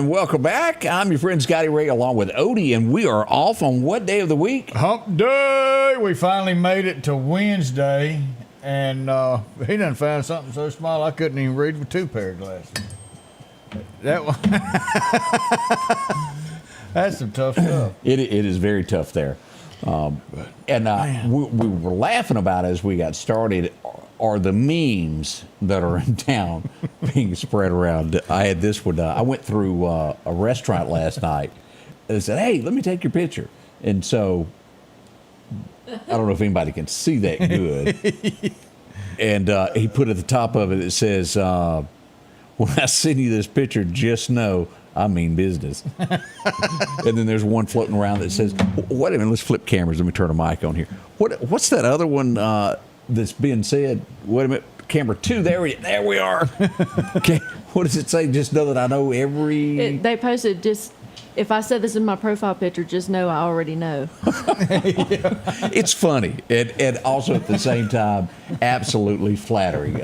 Welcome back. I'm your friend Scotty Ray along with Odie, and we are off on what day of the week? Hump Day. We finally made it to Wednesday, and he done found something so small I couldn't even read with 2 pair of glasses. That one. That's some tough stuff. It is very tough there. We were laughing about as we got started are the memes that are in town being spread around. I had this one. I went through a restaurant last night and said, "Hey, let me take your picture." And so I don't know if anybody can see that good. And he put at the top of it, it says, "When I send you this picture, just know I mean business." And then there's one floating around that says, "Wait a minute, let's flip cameras. Let me turn a mic on here." What's that other one that's being said? Wait a minute, camera 2. There we are. Okay, what does it say? Just know that I know every. They posted just. If I said this in my profile picture, just know I already know. It's funny, and also at the same time, absolutely flattering.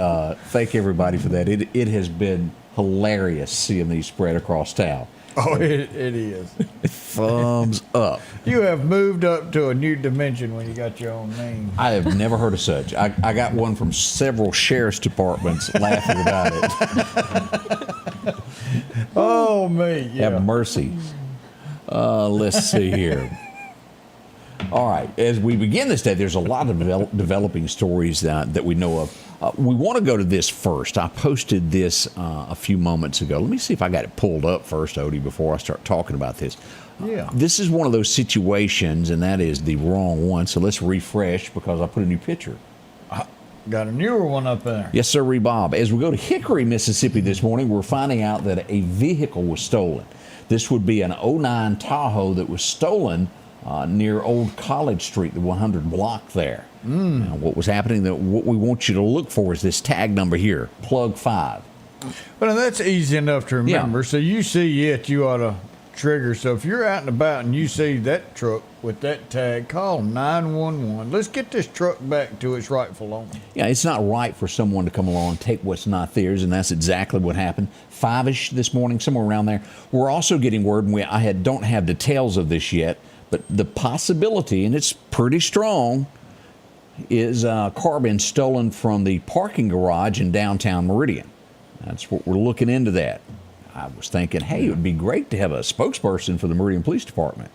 Thank everybody for that. It has been hilarious seeing these spread across town. Oh, it is. Thumbs up. You have moved up to a new dimension when you got your own name. I have never heard of such. I got one from several sheriff's departments laughing about it. Oh, me. Yeah. Have mercy. Let's see here. All right. As we begin this day, there's a lot of developing stories that we know of. We want to go to this first. I posted this a few moments ago. Let me see if I got it pulled up first, Odie, before I start talking about this. Yeah. This is one of those situations, and that is the wrong one. So let's refresh because I put a new picture. Got a newer one up there. Yes, sir, Bob. As we go to Hickory, Mississippi this morning, we're finding out that a vehicle was stolen. This would be an 09 Tahoe that was stolen near Old College Street, the 100 block there. Now, what was happening, what we want you to look for is this tag number here, plug 5. Well, that's easy enough to remember. Yeah. So you see it, you ought to trigger. So if you're out and about and you see that truck with that tag, call 911. Let's get this truck back to its rightful owner. Yeah, it's not right for someone to come along and take what's not theirs, and that's exactly what happened. 5-ish this morning, somewhere around there. We're also getting word, and don't have details of this yet, but the possibility, and it's pretty strong, is a car been stolen from the parking garage in downtown Meridian. That's what we're looking into that. I was thinking, hey, it would be great to have a spokesperson for the Meridian Police Department.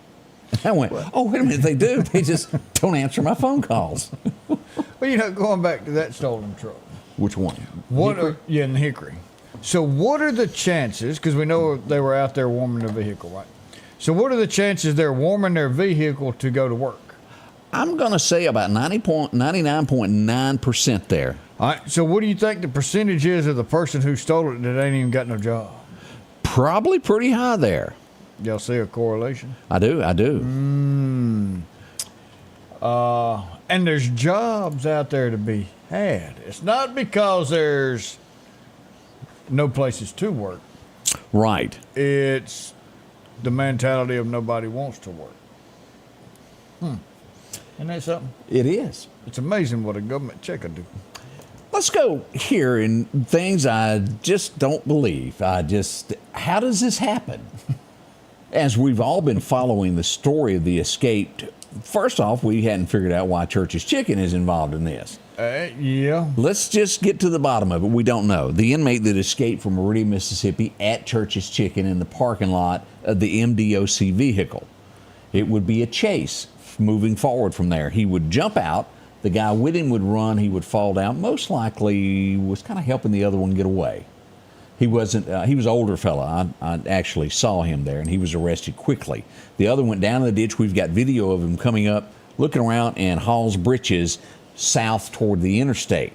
And I went, oh, wait a minute, they do. They just don't answer my phone calls. Well, going back to that stolen truck. Which one? In Hickory. So what are the chances, because we know they were out there warming their vehicle, right? So what are the chances they're warming their vehicle to go to work? I'm going to say about 99.9% there. All right. So what do you think the percentage is of the person who stole it that ain't even got no job? Probably pretty high there. Y'all see a correlation? I do. And there's jobs out there to be had. It's not because there's no places to work. Right. It's the mentality of nobody wants to work. Isn't that something? It is. It's amazing what a government check will do. Let's go here in things I just don't believe. How does this happen? As we've all been following the story of the escaped, first off, we hadn't figured out why Church's Chicken is involved in this. Yeah. Let's just get to the bottom of it. We don't know. The inmate that escaped from Meridian, Mississippi at Church's Chicken in the parking lot of the MDOC vehicle. It would be a chase moving forward from there. He would jump out. The guy with him would run. He would fall down. Most likely was kind of helping the other one get away. He wasn't. He was an older fella. I actually saw him there, and he was arrested quickly. The other went down in the ditch. We've got video of him coming up, looking around, and hauls britches. south toward the interstate.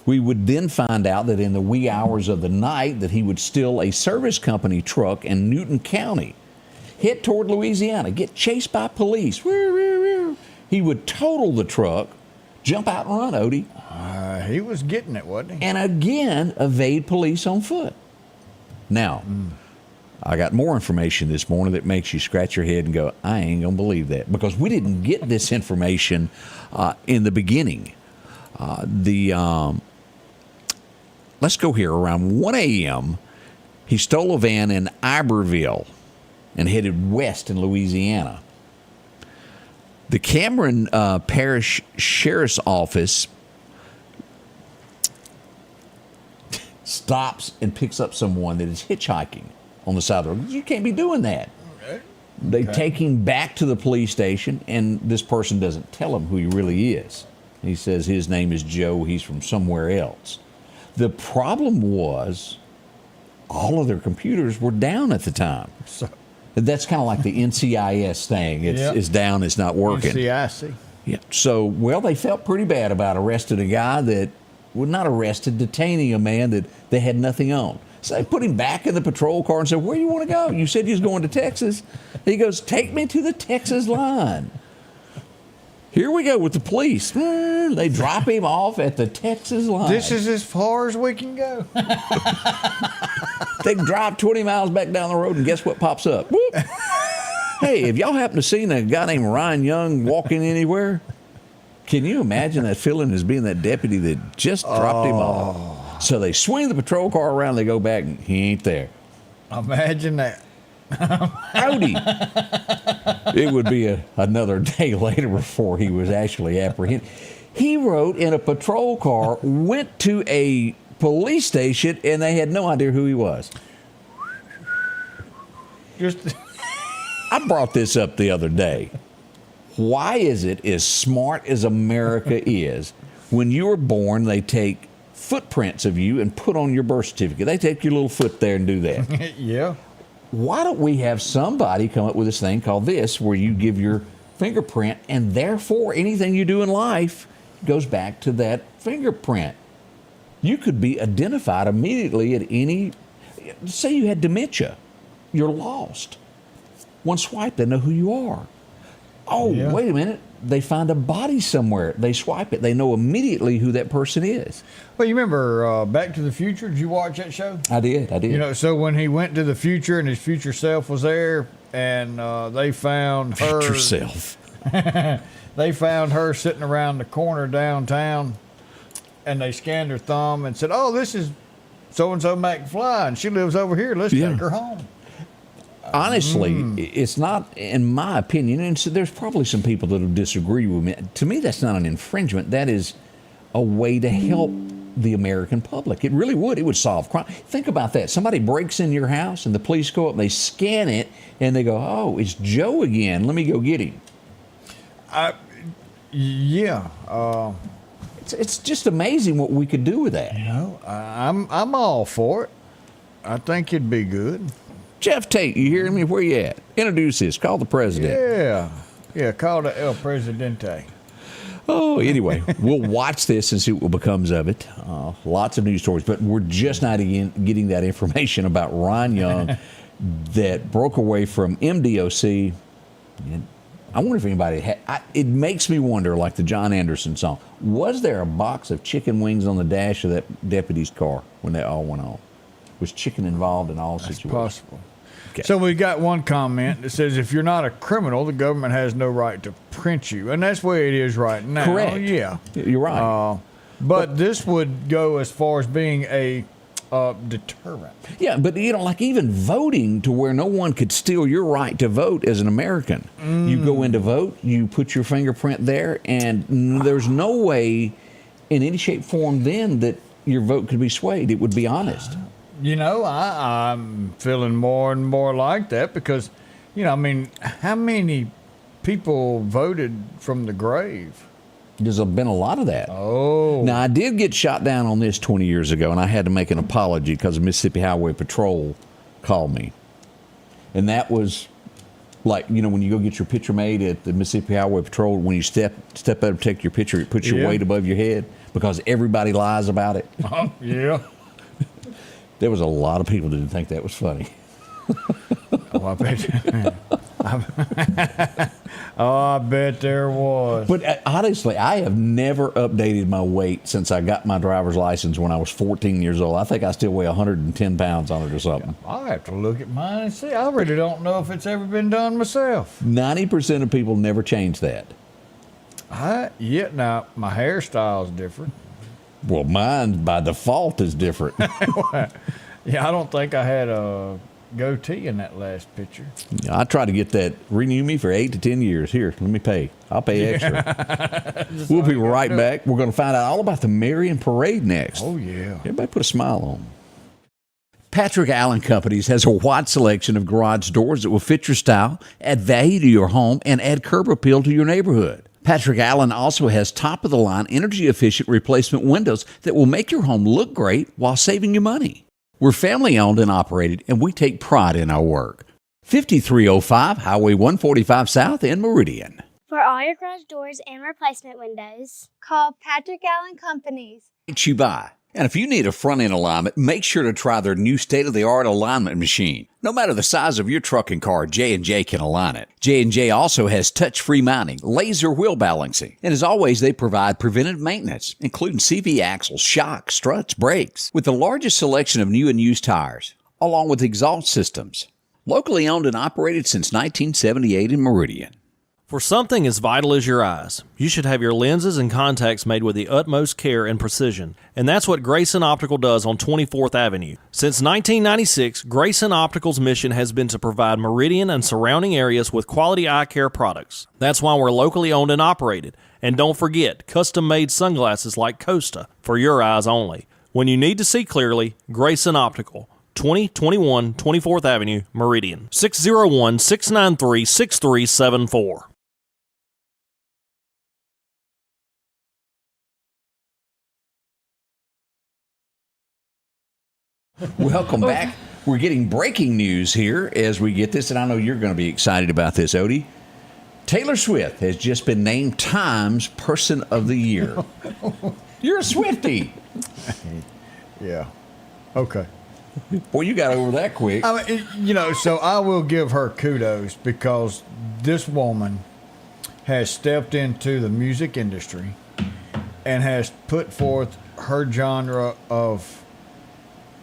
We would then find out that in the wee hours of the night that he would steal a service company truck in Newton County, head toward Louisiana, get chased by police. He would total the truck, jump out and run, Odie. He was getting it, wasn't he? And again, evade police on foot. Now, I got more information this morning that makes you scratch your head and go, I ain't going to believe that. Because we didn't get this information in the beginning. Let's go here. Around 1 a.m., he stole a van in Iberville and headed west in Louisiana. The Cameron Parish Sheriff's Office stops and picks up someone that is hitchhiking on the side of the road. You can't be doing that. Okay. They take him back to the police station, and this person doesn't tell him who he really is. He says his name is Joe. He's from somewhere else. The problem was all of their computers were down at the time. So, that's kind of like the NCIS thing. It's down, it's not working. NCIC. Yeah. So, well, they felt pretty bad about arresting a guy that, well, not arrested, detaining a man that they had nothing on. So they put him back in the patrol car and said, where do you want to go? You said you was going to Texas. He goes, take me to the Texas line. Here we go with the police. They drop him off at the Texas line. This is as far as we can go. They drive 20 miles back down the road, and guess what pops up? Whoop. Hey, have y'all happened to seen a guy named Ryan Young walking anywhere? Can you imagine that feeling as being that deputy that just dropped him off? So they swing the patrol car around, they go back, and he ain't there. Imagine that. Odie. It would be another day later before he was actually apprehended. He rode in a patrol car, went to a police station, and they had no idea who he was. I brought this up the other day. Why is it, as smart as America is, when you were born, they take footprints of you and put on your birth certificate? They take your little foot there and do that. Yeah. Why don't we have somebody come up with this thing called this, where you give your fingerprint, and therefore anything you do in life goes back to that fingerprint? You could be identified immediately at any, say you had dementia, you're lost. One swipe, they know who you are. Oh, yeah. Wait a minute. They find a body somewhere. They swipe it. They know immediately who that person is. Well, you remember Back to the Future? Did you watch that show? I did. You know, so when he went to the future and his future self was there, and they found her. Future self. They found her sitting around the corner downtown, and they scanned her thumb and said, oh, this is so-and-so McFly, and she lives over here. Let's take her home. Honestly, it's not, in my opinion, and so there's probably some people that will disagree with me. To me, that's not an infringement. That is a way to help the American public. It really would. It would solve crime. Think about that. Somebody breaks in your house, and the police go up, and they scan it, and they go, oh, it's Joe again. Let me go get him. Yeah. It's just amazing what we could do with that. You know, I'm all for it. I think it'd be good. Jeff Tate, you hearing me? Where you at? Introduce this. Call the president. Yeah, call the El Presidente. Oh, anyway, we'll watch this and see what becomes of it. Lots of news stories, but we're just not getting that information about Ryan Young that broke away from MDOC. And I wonder if anybody had. It makes me wonder, like the John Anderson song, was there a box of chicken wings on the dash of that deputy's car when they all went on? Was chicken involved in all situations? That's possible. Okay. So we got one comment that says, if you're not a criminal, the government has no right to print you. And that's the way it is right now. Correct. Yeah. You're right. But this would go as far as being a deterrent. Yeah, but you know, like even voting to where no one could steal your right to vote as an American. You go in to vote, you put your fingerprint there, and there's no way in any shape, form then that your vote could be swayed. It would be honest. You know, I'm feeling more and more like that because, you know, I mean, how many people voted from the grave? There's been a lot of that. Oh. Now, I did get shot down on this 20 years ago, and I had to make an apology because the Mississippi Highway Patrol called me. And that was Like, when you go get your picture made at the Mississippi Highway Patrol, when you step up to take your picture, it puts your weight above your head because everybody lies about it. Yeah. There was a lot of people that didn't think that was funny. Oh, I bet. I bet there was. But honestly, I have never updated my weight since I got my driver's license when I was 14 years old. I think I still weigh 110 pounds on it or something. I'll have to look at mine and see. I really don't know if it's ever been done myself. 90% of people never change that. Now, my hairstyle is different. Well, mine by default is different. Yeah, I don't think I had a goatee in that last picture. I tried to get that. Renew me for 8 to 10 years. Here, let me pay. I'll pay extra. We'll be right back. We're going to find out all about the Meridian Parade next. Oh, yeah. Everybody put a smile on. Patrick Allen Companies has a wide selection of garage doors that will fit your style, add value to your home, and add curb appeal to your neighborhood. Patrick Allen also has top-of-the-line, energy-efficient replacement windows that will make your home look great while saving you money. We're family-owned and operated, and we take pride in our work. 5305 Highway 145 South in Meridian. For all your garage doors and replacement windows, call Patrick Allen Companies. You buy. And if you need a front-end alignment, make sure to try their new state-of-the-art alignment machine. No matter the size of your truck and car, J&J can align it. J&J also has touch-free mounting, laser wheel balancing, and as always, they provide preventive maintenance, including CV axles, shocks, struts, brakes, with the largest selection of new and used tires, along with exhaust systems. Locally owned and operated since 1978 in Meridian. For something as vital as your eyes, you should have your lenses and contacts made with the utmost care and precision. And that's what Grayson Optical does on 24th Avenue. Since 1996, Grayson Optical's mission has been to provide Meridian and surrounding areas with quality eye care products. That's why we're locally owned and operated. And don't forget, custom-made sunglasses like Costa for your eyes only. When you need to see clearly, Grayson Optical. 2021 24th Avenue, Meridian. 601-693-6374. Welcome back. We're getting breaking news here as we get this, and I know you're going to be excited about this, Odie. Taylor Swift has just been named Time's Person of the Year. You're a Swiftie. Yeah. Okay. Boy, you got over that quick. I mean, so I will give her kudos because this woman has stepped into the music industry and has put forth her genre of,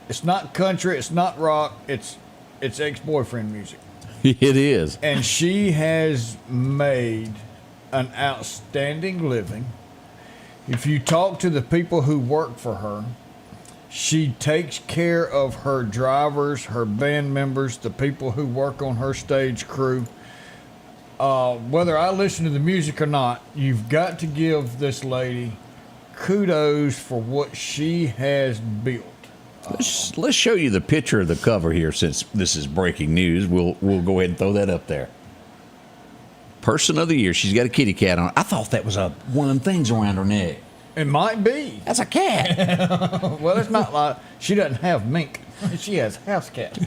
it's not country, it's not rock, it's ex-boyfriend music. It is. And she has made an outstanding living. If you talk to the people who work for her, she takes care of her drivers, her band members, the people who work on her stage crew. Whether I listen to the music or not, you've got to give this lady kudos for what she has built. Let's show you the picture of the cover here since this is breaking news. We'll go ahead and throw that up there. Person of the Year. She's got a kitty cat on. I thought that was one of them things around her neck. It might be. That's a cat. Well, it's not like she doesn't have mink. She has house cat.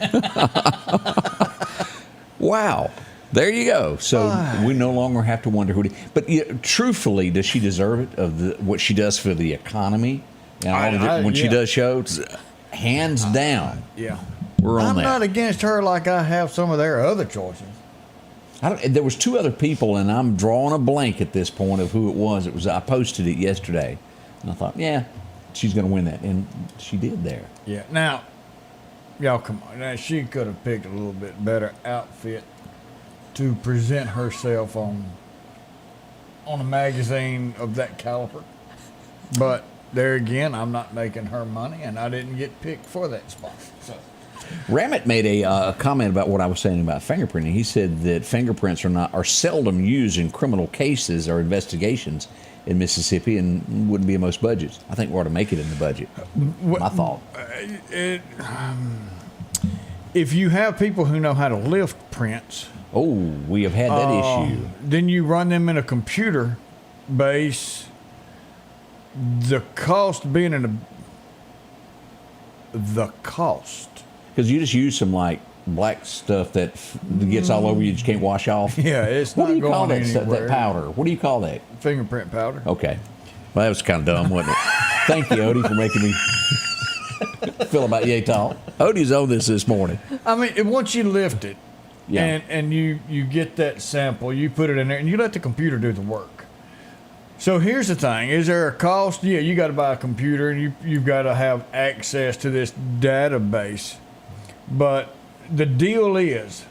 Wow. There you go. So we no longer have to wonder who. But truthfully, does she deserve it of what she does for the economy and all of it when she does shows? Hands down. Yeah. We're on I'm that. not against her like I have some of their other choices. There was two other people, and I'm drawing a blank at this point of who it was. I posted it yesterday, and I thought, yeah, she's going to win that, and she did there. Yeah. Now, y'all come on. Now, she could have picked a little bit better outfit to present herself on a magazine of that caliber. But there again, I'm not making her money, and I didn't get picked for that spot. So. Ramit made a comment about what I was saying about fingerprinting. He said that fingerprints are seldom used in criminal cases or investigations in Mississippi and wouldn't be in most budgets. I think we ought to make it in the budget. My thought. If you have people who know how to lift prints, we have had that issue. Then you run them in a computer base. The cost being the cost. Because you just use some like black stuff that gets all over you, that you can't wash off. Yeah, it's What not do you call going that anywhere. that powder? What do you call that? Fingerprint powder. Okay. Well, that was kind of dumb, wasn't it? Thank you, Odie, for making me feel about yay talk. Odie's on this morning. I mean, once you lift it, Yeah. and you get that sample, you put it in there, and you let the computer do the work. So here's the thing: is there a cost? Yeah, you got to buy a computer, and you've got to have access to this database. But the deal is,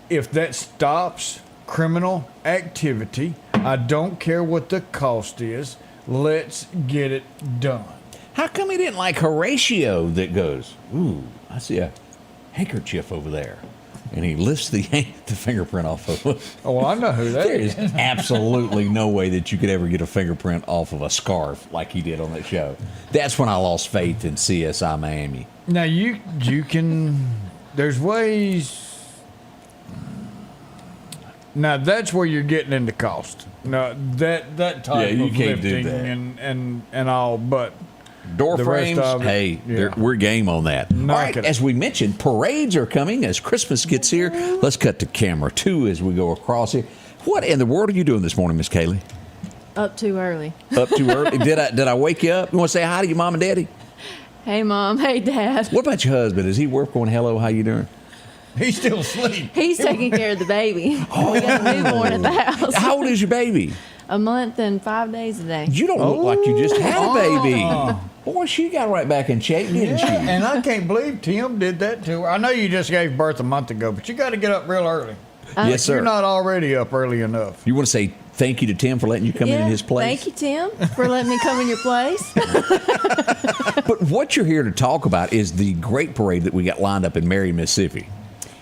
if that stops criminal activity, I don't care what the cost is. Let's get it done. How come he didn't like Horatio that goes, ooh, I see a handkerchief over there? And he lifts the fingerprint off of it. Oh, well, I know who that There is. is absolutely no way that you could ever get a fingerprint off of a scarf like he did on that show. That's when I lost faith in CSI Miami. Now you can. There's ways. Now that's where you're getting into cost. Now that type you of can't do lifting that. and all, but Door The rest frames, of it, hey, yeah. we're game on that. Knock All right, it. as we mentioned, parades are coming as Christmas gets here. Let's cut to camera 2 as we go across here. What in the world are you doing this morning, Miss Kaylee? Up too early. Up too early? Did I wake you up? You want to say hi to your mom and daddy? Hey, Mom. Hey, Dad. What about your husband? Is he work going, hello, how you doing? he's still asleep. He's taking care of the baby. We got a newborn at the house. How old is your baby? A month and 5 days today. You don't look like you just had a baby. Oh. Boy, she got right back in shape, didn't she? And I can't believe Tim did that to her. I know you just gave birth a month ago, but you got to get up real early. Yes, sir. You're not already up early enough. You want to say thank you to Tim for letting you come in his place? Thank you, Tim, for letting me come in your place. But what you're here to talk about is the great parade that we got lined up in Meridian, Mississippi.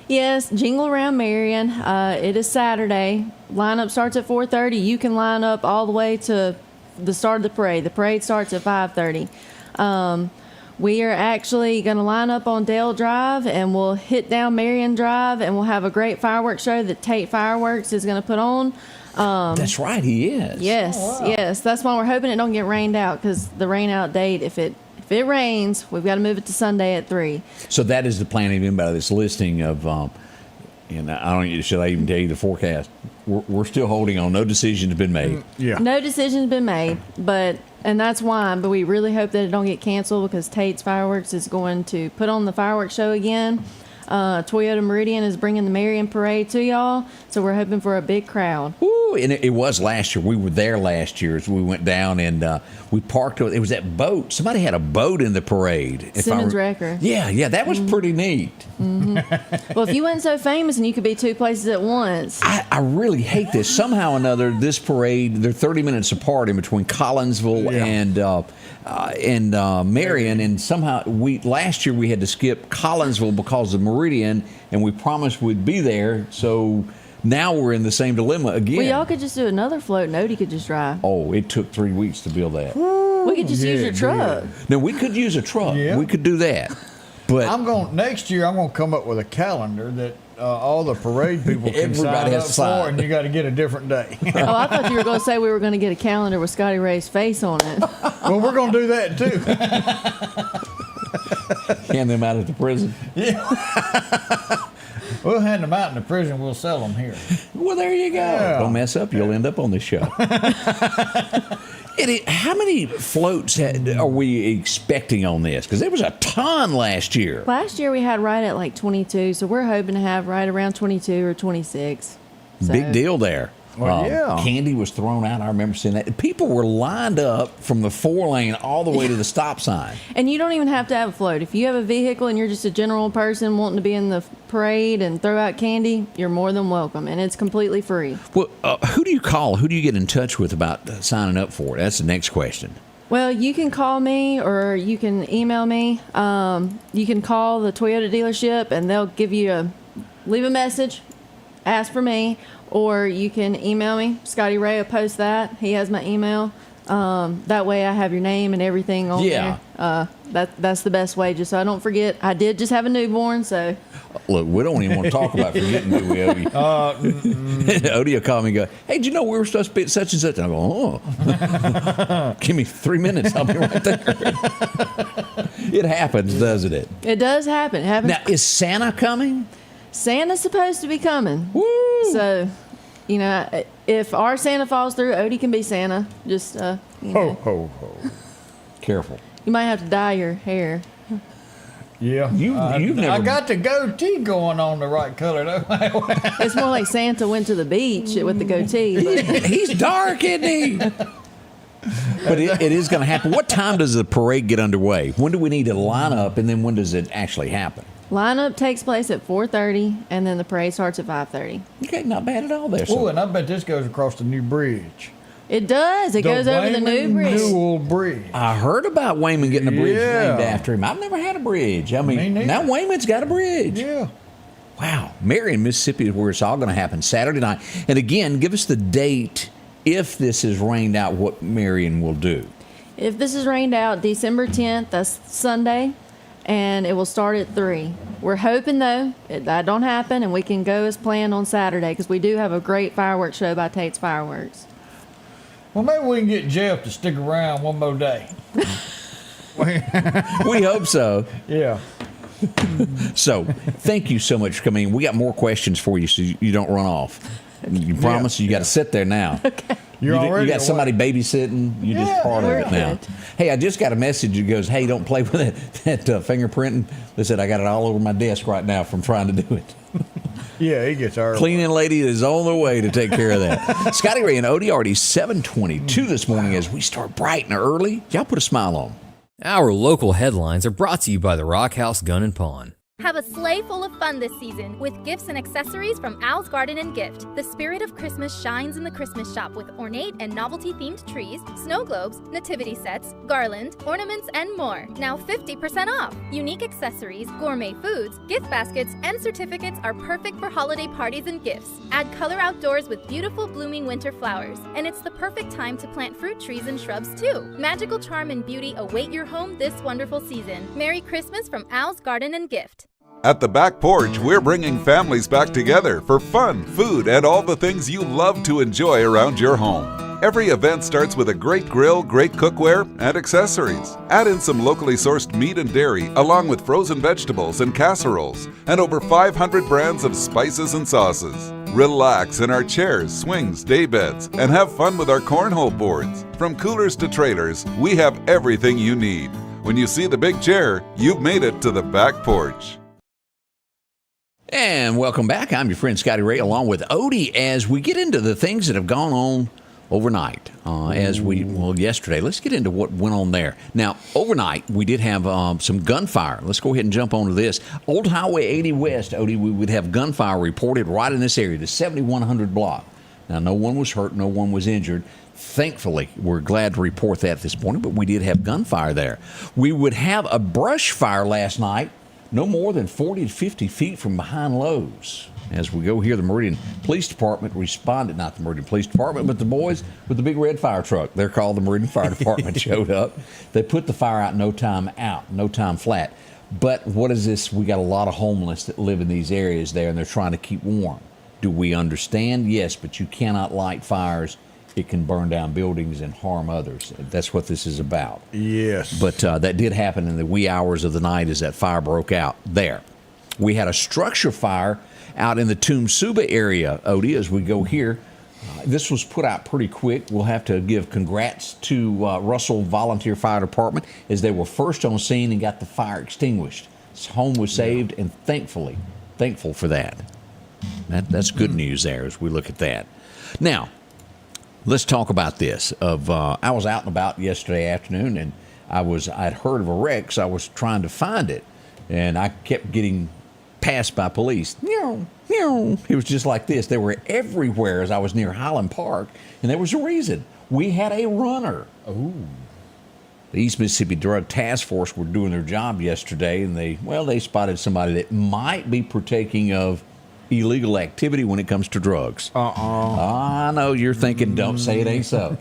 Yes, Jingle Around Marion. It is Saturday. Lineup starts at 4:30. You can line up all the way to the start of the parade. The parade starts at 5:30. We are actually going to line up on Dale Drive, and we'll hit down Marion Drive, and we'll have a great fireworks show that Tate Fireworks is going to put on. That's right, he is. Yes, Oh, wow. yes. That's why we're hoping it don't get rained out, because the rain out date, if it rains, we've got to move it to Sunday at 3. So that is the plan even by this listing of, and I don't. Should I even tell you the forecast? We're still holding on. No decision has been made. Yeah. No decision's been made, and that's why. But we really hope that it don't get canceled, because Tate's Fireworks is going to put on the fireworks show again. Toyota Meridian is bringing the Marion Parade to y'all, so we're hoping for a big crowd. Woo, and it was last year. We were there last year as we went down and we parked. It was that boat. Somebody had a boat in the parade. Simmons Wrecker. Yeah, that was pretty neat. Well, if you weren't so famous and you could be two places at once. I really hate this. Somehow or another, this parade, they're 30 minutes apart in between Collinsville and Marion, and somehow last year we had to skip Collinsville because of Meridian, and we promised we'd be there, so now we're in the same dilemma again. Well, y'all could just do another float and Odie could just drive. Oh, it took 3 weeks to build that. We could just use Yeah, your truck. Now, we could use a truck. Yeah. We could do that. But Next year I'm gonna come up with a calendar that all the parade people can Everybody sign has up to sign. for, and you got to get a different day. Oh, I thought you were going to say we were going to get a calendar with Scotty Ray's face on it. Well, we're gonna do that too. hand them out at the prison. We'll hand them out in the prison. We'll sell them here. Well, there you go. Yeah. Don't mess up. You'll end up on this show. How many floats are we expecting on this? Because there was a ton last year. Last year we had right at like 22, so we're hoping to have right around 22 or 26. So, Big deal there. Well, yeah. Candy was thrown out. I remember seeing that. People were lined up from the 4-lane all the way to the stop sign. And you don't even have to have a float. If you have a vehicle and you're just a general person wanting to be in the parade and throw out candy, you're more than welcome, and it's completely free. Well, who do you call? Who do you get in touch with about signing up for it? That's the next question. Well, you can call me or you can email me. You can call the Toyota dealership and they'll leave a message, ask for me, or you can email me. Scotty Ray will post that. He has my email. That way I have your name and everything on Yeah. there. That's the best way, just so I don't forget. I did just have a newborn, so. Look, we don't even want to talk about forgetting, do we, Odie? Odie will call me and go, hey, did you know we were supposed to be at such and such? And I go, oh. Give me 3 minutes. I'll be right there. It happens, doesn't it? It does happen. It happens. Now, is Santa coming? Santa's supposed to be coming. Woo! So, if our Santa falls through, Odie can be Santa. Just, Ho, ho, ho. Careful. You might have to dye your hair. Yeah. You've never... I got the goatee going on the right color, though. It's more like Santa went to the beach with the goatee. He's dark, isn't he? But it is going to happen. What time does the parade get underway? When do we need to line up, and then when does it actually happen? Lineup takes place at 4:30, and then the parade starts at 5:30. Okay, not bad at all there. Oh, and I bet this goes across the new bridge. It does. It goes over the new bridge. Newell Bridge. I heard about Wayman getting a bridge Yeah. named after him. I've never had a bridge. I Me mean, neither. now Wayman's got a bridge. Yeah. Wow. Marion, Mississippi is where it's all going to happen Saturday night. And again, give us the date if this is rained out, what Marion will do. If this is rained out, December 10th, that's Sunday, and it will start at 3. We're hoping, though, that don't happen, and we can go as planned on Saturday, because we do have a great fireworks show by Tate's Fireworks. Well, maybe we can get Jeff to stick around one more day. We hope so. Yeah. So, thank you so much for coming in. We got more questions for you so you don't run off. You promise you got to sit there now. Okay. You're You already got somebody babysitting. You're just Yeah, part of we're it now. good. Hey, I just got a message that goes, hey, don't play with that fingerprinting. They said I got it all over my desk right now from trying to do it. Yeah, he gets our Cleaning lady is on the way to take care of that. Scotty Ray and Odie already 7:22 this morning as we start bright and early. Y'all put a smile on. Our local headlines are brought to you by the Rock House Gun and Pawn. Have a sleigh full of fun this season with gifts and accessories from Al's Garden and Gift. The spirit of Christmas shines in the Christmas shop with ornate and novelty-themed trees, snow globes, nativity sets, garland, ornaments, and more. Now 50% off. Unique accessories, gourmet foods, gift baskets, and certificates are perfect for holiday parties and gifts. Add color outdoors with beautiful blooming winter flowers. And it's the perfect time to plant fruit trees and shrubs too. Magical charm and beauty await your home this wonderful season. Merry Christmas from Al's Garden and Gift. At the Back Porch, we're bringing families back together for fun, food, and all the things you love to enjoy around your home. Every event starts with a great grill, great cookware, and accessories. Add in some locally sourced meat and dairy, along with frozen vegetables and casseroles, and over 500 brands of spices and sauces. Relax in our chairs, swings, day beds, and have fun with our cornhole boards. From coolers to trailers, we have everything you need. When you see the big chair, you've made it to the Back Porch. And welcome back. I'm your friend Scotty Ray along with Odie as we get into the things that have gone on overnight. Yesterday. Let's get into what went on there. Now, overnight, we did have some gunfire. Let's go ahead and jump onto this. Old Highway 80 West, Odie, we would have gunfire reported right in this area, the 7100 block. Now, no one was hurt, no one was injured. Thankfully, we're glad to report that this morning, but we did have gunfire there. We would have a brush fire last night, no more than 40 to 50 feet from behind Lowe's. As we go here, the Meridian Police Department responded, not the Meridian Police Department, but the boys with the big red fire truck. They're called the Meridian Fire Department, showed up. They put the fire out, no time flat. But what is this? We got a lot of homeless that live in these areas there, and they're trying to keep warm. Do we understand? Yes, but you cannot light fires. It can burn down buildings and harm others. That's what this is about. Yes. But that did happen in the wee hours of the night as that fire broke out there. We had a structure fire out in the Tumsuba area, Odie, as we go here. This was put out pretty quick. We'll have to give congrats to Russell Volunteer Fire Department as they were first on scene and got the fire extinguished. His home was saved, and thankful for that. That's good news there as we look at that. Now, let's talk about this. I was out and about yesterday afternoon, and I'd heard of a wreck, so I was trying to find it, and I kept getting passed by police. It was just like this. They were everywhere as I was near Highland Park, and there was a reason. We had a runner. Ooh. The East Mississippi Drug Task Force were doing their job yesterday, and they spotted somebody that might be partaking of illegal activity when it comes to drugs. I know you're thinking, don't say it ain't so.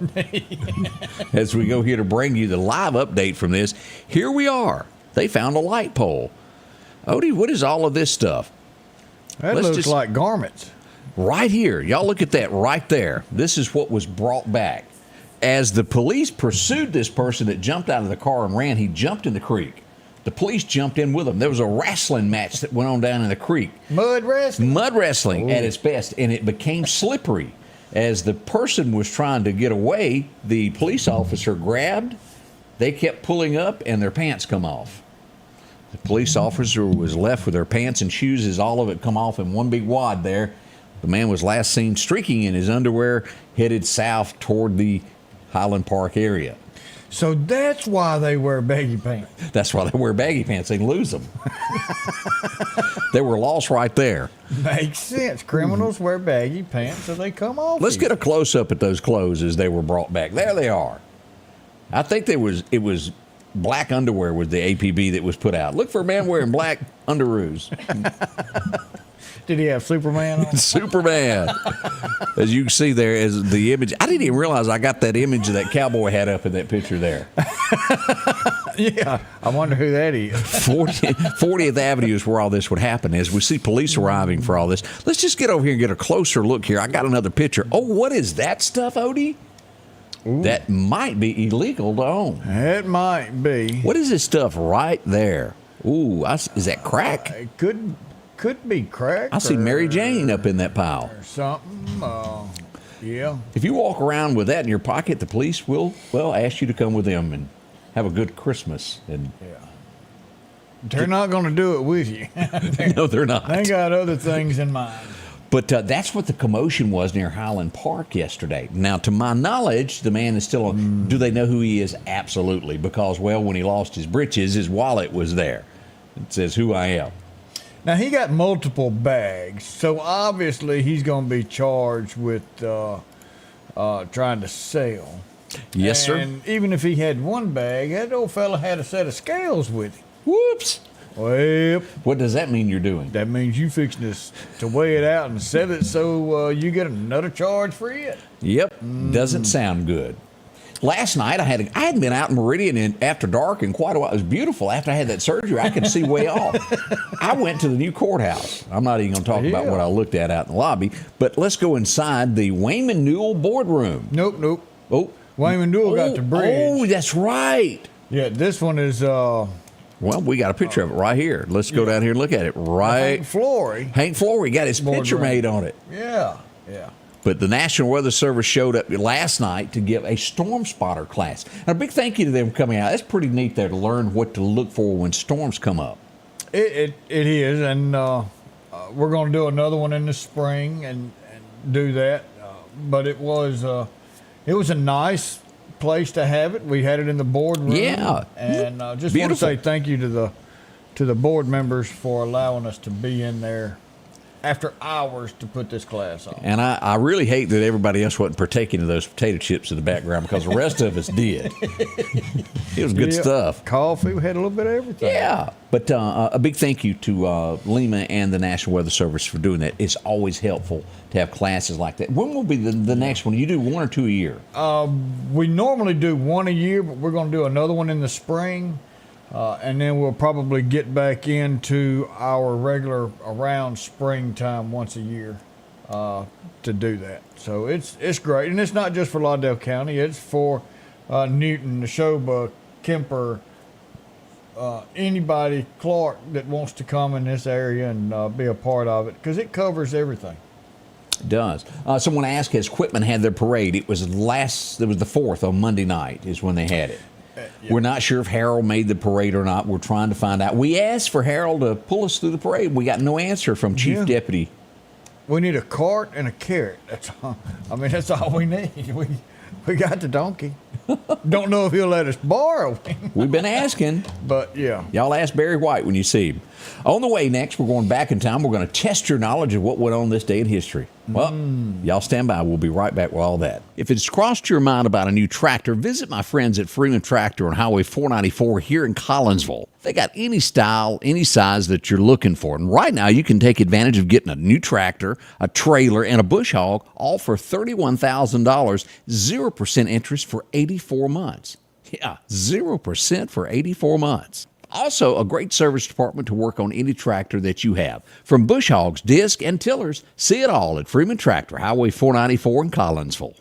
As we go here to bring you the live update from this, here we are. They found a light pole. Odie, what is all of this stuff? That looks like garments. Right here. Y'all look at that right there. This is what was brought back. As the police pursued this person that jumped out of the car and ran, he jumped in the creek. The police jumped in with him. There was a wrestling match that went on down in the creek. Mud wrestling? Mud wrestling at its best, and it became slippery. As the person was trying to get away, the police officer grabbed. They kept pulling up, and their pants come off. The police officer was left with their pants and shoes as all of it come off in one big wad there. The man was last seen streaking in his underwear, headed south toward the Highland Park area. So that's why they wear baggy pants. That's why they wear baggy pants. They can lose them. They were lost right there. Makes sense. Criminals wear baggy pants so they come off. Let's get a close-up at those clothes as they were brought back. There they are. I think it was black underwear was the APB that was put out. Look for a man wearing black underoos. Did he have Superman on? Superman. As you can see there is the image. I didn't even realize I got that image of that cowboy hat up in that picture there. Yeah. I wonder who that is. 40th Avenue is where all this would happen. As we see police arriving for all this, let's just get over here and get a closer look here. I got another picture. Oh, what is that stuff, Odie? Ooh. That might be illegal to own. It might be. What is this stuff right there? Ooh, is that crack? It could be crack. I see Mary Jane up in that pile. Or something. Yeah. If you walk around with that in your pocket, the police will, ask you to come with them and have a good Christmas. And they're not going to do it with you. No, they're not. They got other things in mind. But that's what the commotion was near Highland Park yesterday. Now, to my knowledge, the man is still on. Do they know who he is? Absolutely. Because, when he lost his britches, his wallet was there. It says, who I am. Now, he got multiple bags, so obviously he's going to be charged with trying to sell. Yes, sir. And even if he had one bag, that old fella had a set of scales with him. Whoops. Well, what does that mean you're doing? That means you fixing to weigh it out and sell it so you get another charge for it. Yep. Doesn't sound good. Last night, I hadn't been out in Meridian after dark in quite a while. It was beautiful. After I had that surgery, I could see way off. I went to the new courthouse. I'm not even going to talk about what I looked at out in the lobby, but let's go inside the Wayman Newell boardroom. Nope. Oh, Wayman Newell got the bridge. Oh, that's right. Yeah, this one is... well, we got a picture of it right here. Let's go down here and look at it. Right. Hank Flory got his picture made on it. Yeah. But the National Weather Service showed up last night to give a storm spotter class. And a big thank you to them coming out. That's pretty neat there to learn what to look for when storms come up. It is, and we're going to do another one in the spring and do that. But it was a nice place to have it. We had it in the boardroom. Yeah. And just want to say thank you to the board members for allowing us to be in there after hours to put this class on. And I really hate that everybody else wasn't partaking of those potato chips in the background because the rest of us did. It was good stuff. Coffee, we had a little bit of everything. Yeah. But a big thank you to Lima and the National Weather Service for doing that. It's always helpful to have classes like that. When will be the next one? You do one or two a year? We normally do one a year, but we're going to do another one in the spring. And then we'll probably get back into our regular around springtime once a year to do that. So it's great. And it's not just for Lauderdale County. It's for Newton, Neshoba, Kemper, anybody, Clark, that wants to come in this area and be a part of it because it covers everything. It does. Someone asked, has Quitman had their parade? It was the 4th on Monday night is when they had it. Yeah. We're not sure if Harold made the parade or not. We're trying to find out. We asked for Harold to pull us through the parade. We got no answer from Chief Deputy. We need a cart and a carrot. That's all we need. We got the donkey. Don't know if he'll let us borrow him. We've been asking. But, yeah. Y'all ask Barry White when you see him. On the way next, we're going back in time. We're going to test your knowledge of what went on this day in history. Well, y'all stand by. We'll be right back with all that. If it's crossed your mind about a new tractor, visit my friends at Freeman Tractor on Highway 494 here in Collinsville. They got any style, any size that you're looking for. And right now, you can take advantage of getting a new tractor, a trailer, and a bush hog, all for $31,000, 0% interest for 84 months. Yeah, 0% for 84 months. Also, a great service department to work on any tractor that you have. From bush hogs, disc, and tillers, see it all at Freeman Tractor, Highway 494 in Collinsville.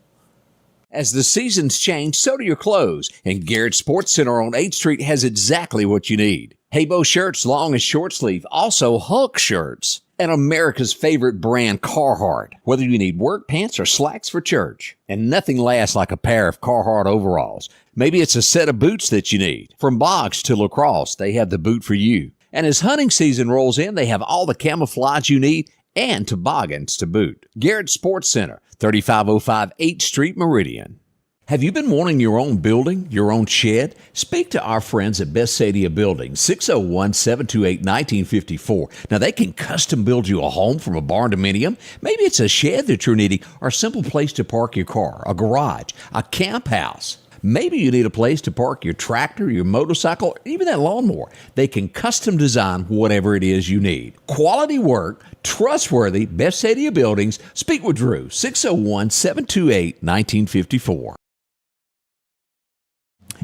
As the seasons change, so do your clothes, and Garrett Sports Center on 8th Street has exactly what you need. Haybo shirts, long and short sleeve, also Hulk shirts, and America's favorite brand, Carhartt. Whether you need work pants or slacks for church. And nothing lasts like a pair of Carhartt overalls. Maybe it's a set of boots that you need. From box to lacrosse, they have the boot for you. And as hunting season rolls in, they have all the camouflage you need and toboggans to boot. Garrett Sports Center, 3505 8th Street, Meridian. Have you been wanting your own building, your own shed? Speak to our friends at Best Sadia Building, 601-728-1954. Now, they can custom build you a home from a barn dominium. Maybe it's a shed that you're needing or a simple place to park your car, a garage, a camp house. Maybe you need a place to park your tractor, your motorcycle, or even that lawnmower. They can custom design whatever it is you need. Quality work, trustworthy, Best Sadia Buildings. Speak with Drew, 601-728-1954.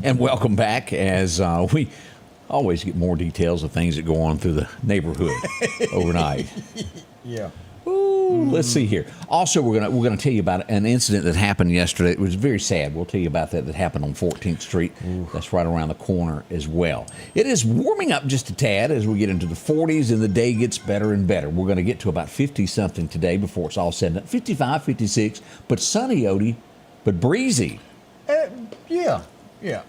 And welcome back as we always get more details of things that go on through the neighborhood overnight. Yeah. Ooh, let's see here. Also, we're gonna tell you about an incident that happened yesterday. It was very sad. We'll tell you about that happened on 14th Street. Ooh. That's right around the corner as well. It is warming up just a tad as we get into the 40s and the day gets better and better. We're going to get to about 50-something today before it's all said and done. 55, 56, but sunny, Odie, but breezy. Yeah,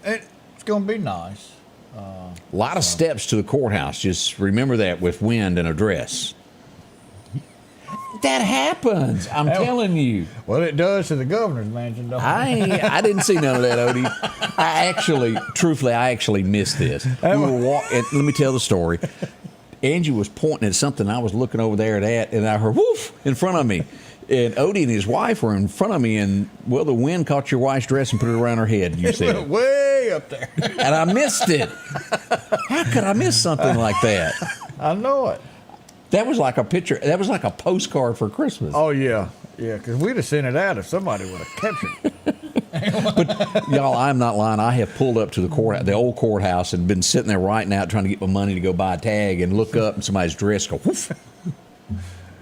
it's going to be nice. A lot of steps to the courthouse. Just remember that with wind and a dress. That happens. I'm telling you. Well, it does to the governor's mansion, don't it? I didn't see none of that, Odie. I actually missed this. We were let me tell the story. Angie was pointing at something I was looking over there at, and I heard woof in front of me. And Odie and his wife were in front of me, and, well, the wind caught your wife's dress and put it around her head, you said. It went way up there. And I missed it. How could I miss something like that? I know it. That was like a picture. That was like a postcard for Christmas. Oh, yeah. Yeah, because we'd have sent it out if somebody would have captured it. But, y'all, I'm not lying. I have pulled up to the old courthouse and been sitting there writing out trying to get my money to go buy a tag and look up and somebody's dress go whoof.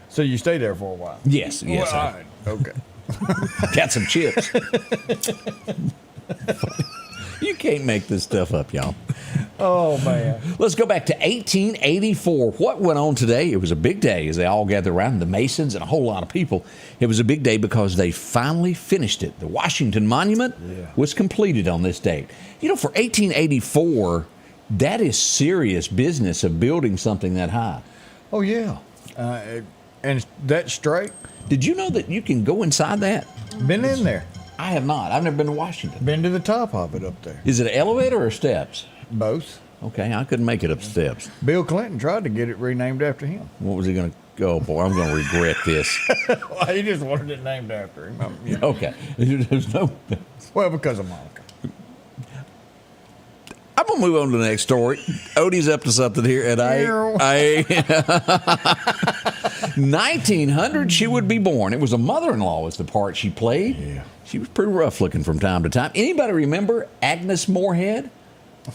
So you stayed there for a while? Yes. Well, all right. Okay. Got some chips. You can't make this stuff up, y'all. Oh, man. Let's go back to 1884. What went on today? It was a big day as they all gathered around, the Masons and a whole lot of people. It was a big day because they finally finished it. The Washington Monument was completed on this date. You know, for 1884, that is serious business of building something that high. Oh, yeah. And that's straight. Did you know that you can go inside that? Been in there. I have not. I've never been to Washington. Been to the top of it up there. Is it an elevator or steps? Both. Okay, I couldn't make it up steps. Bill Clinton tried to get it renamed after him. What was he going to go? Oh, boy, I'm going to regret this. Well, he just wanted it named after him. Yeah. Okay. There's no... Well, because of Monica. I'm going to move on to the next story. Odie's up to something here, and 1900, she would be born. It was a mother-in-law was the part she played. Yeah. She was pretty rough looking from time to time. Anybody remember Agnes Moorehead,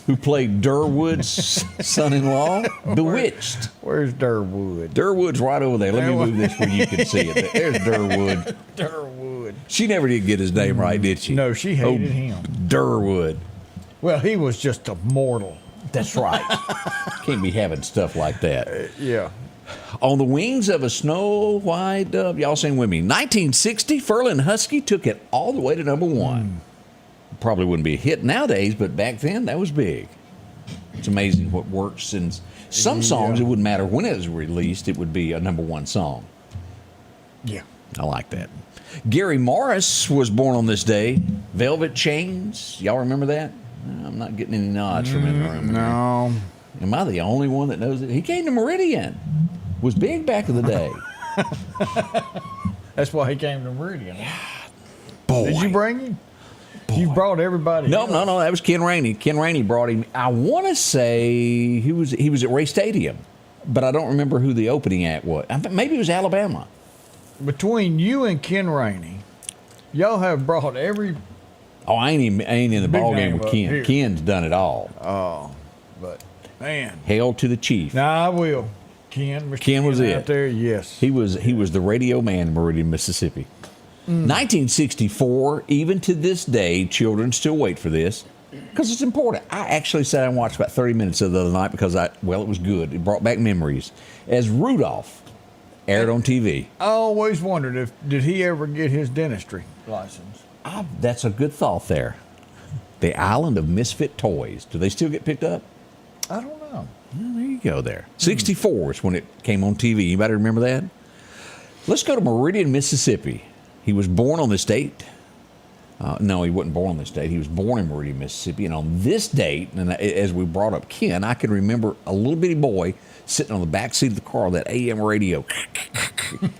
who played Durwood's son-in-law? Bewitched. Where's Durwood? Durwood's right over there. Let me move this where you can see it. There's Durwood. Durwood. She never did get his name right, did she? No, she hated him. Durwood. Well, he was just a mortal. That's right. Can't be having stuff like that. Yeah. On the wings of a snow white dove, y'all sing with me. 1960, Furlan Husky took it all the way to number one. Probably wouldn't be a hit nowadays, but back then that was big. It's amazing what works. And some songs, it wouldn't matter when it was released, it would be a number one song. Yeah. I like that. Gary Morris was born on this day. Velvet Chains, y'all remember that? I'm not getting any nods from in the room. No. Am I the only one that knows it? He came to Meridian. Was big back in the day. That's why he came to Meridian. Boy. Did you bring him? You brought everybody. No. That was Ken Rainey. Ken Rainey brought him. I want to say he was at Ray Stadium, but I don't remember who the opening act was. Maybe it was Alabama. Between you and Ken Rainey, y'all have brought every. Oh, I ain't in the Big ball game name with up Ken. here. Ken's done it all. Oh, but man. Hail to the chief. Now I will. Ken. Mr. Ken was out it. there. Yes. He was the radio man in Meridian, Mississippi. 1964, even to this day, children still wait for this because it's important. I actually sat and watched about 30 minutes of the other night because it was good. It brought back memories. As Rudolph aired on TV. I always wondered did he ever get his dentistry license? That's a good thought there. The Island of Misfit Toys. Do they still get picked up? I don't know. Well, there you go there. 64 is when it came on TV. Anybody remember that? Let's go to Meridian, Mississippi. He was born on this date. No, he wasn't born on this date. He was born in Meridian, Mississippi. And on this date, and as we brought up Ken, I can remember a little bitty boy sitting on the back seat of the car, that AM radio,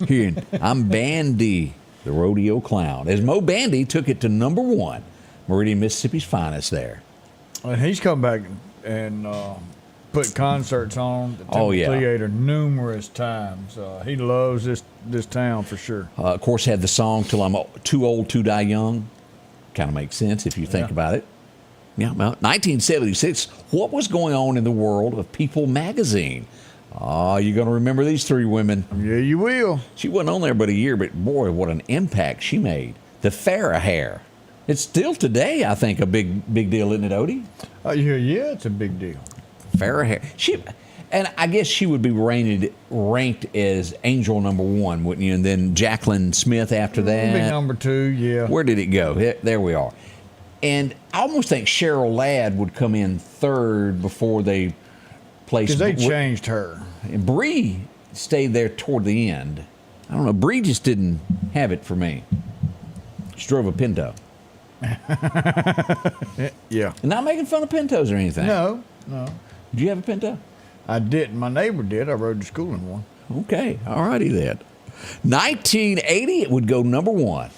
hearing, I'm Bandy, the rodeo clown. As Mo Bandy took it to number 1, Meridian, Mississippi's finest there. And he's come back and put concerts on at the Temple Theater numerous times. He loves this town for sure. Of course, had the song Till I'm Too Old to Die Young. Kind of makes sense if you think about it. Yeah, well, 1976, what was going on in the world of People magazine? You're going to remember these 3 women. Yeah, you will. She wasn't on there but a year, but boy, what an impact she made. The Farrah hair. It's still today, I think, a big deal, isn't it, Odie? Yeah, it's a big deal. Farrah hair. And I guess she would be ranked as angel number 1, wouldn't you? And then Jacqueline Smith after that. Be number 2, yeah. Where did it go? There we are. And I almost think Cheryl Ladd would come in 3rd before they placed. Because they changed her. And Bree stayed there toward the end. I don't know. Bree just didn't have it for me. She drove a Pinto. Yeah. And not making fun of Pintos or anything. No. Did you have a Pinto? I didn't. My neighbor did. I rode to school in one. Okay. All righty then. 1980, it would go number 1.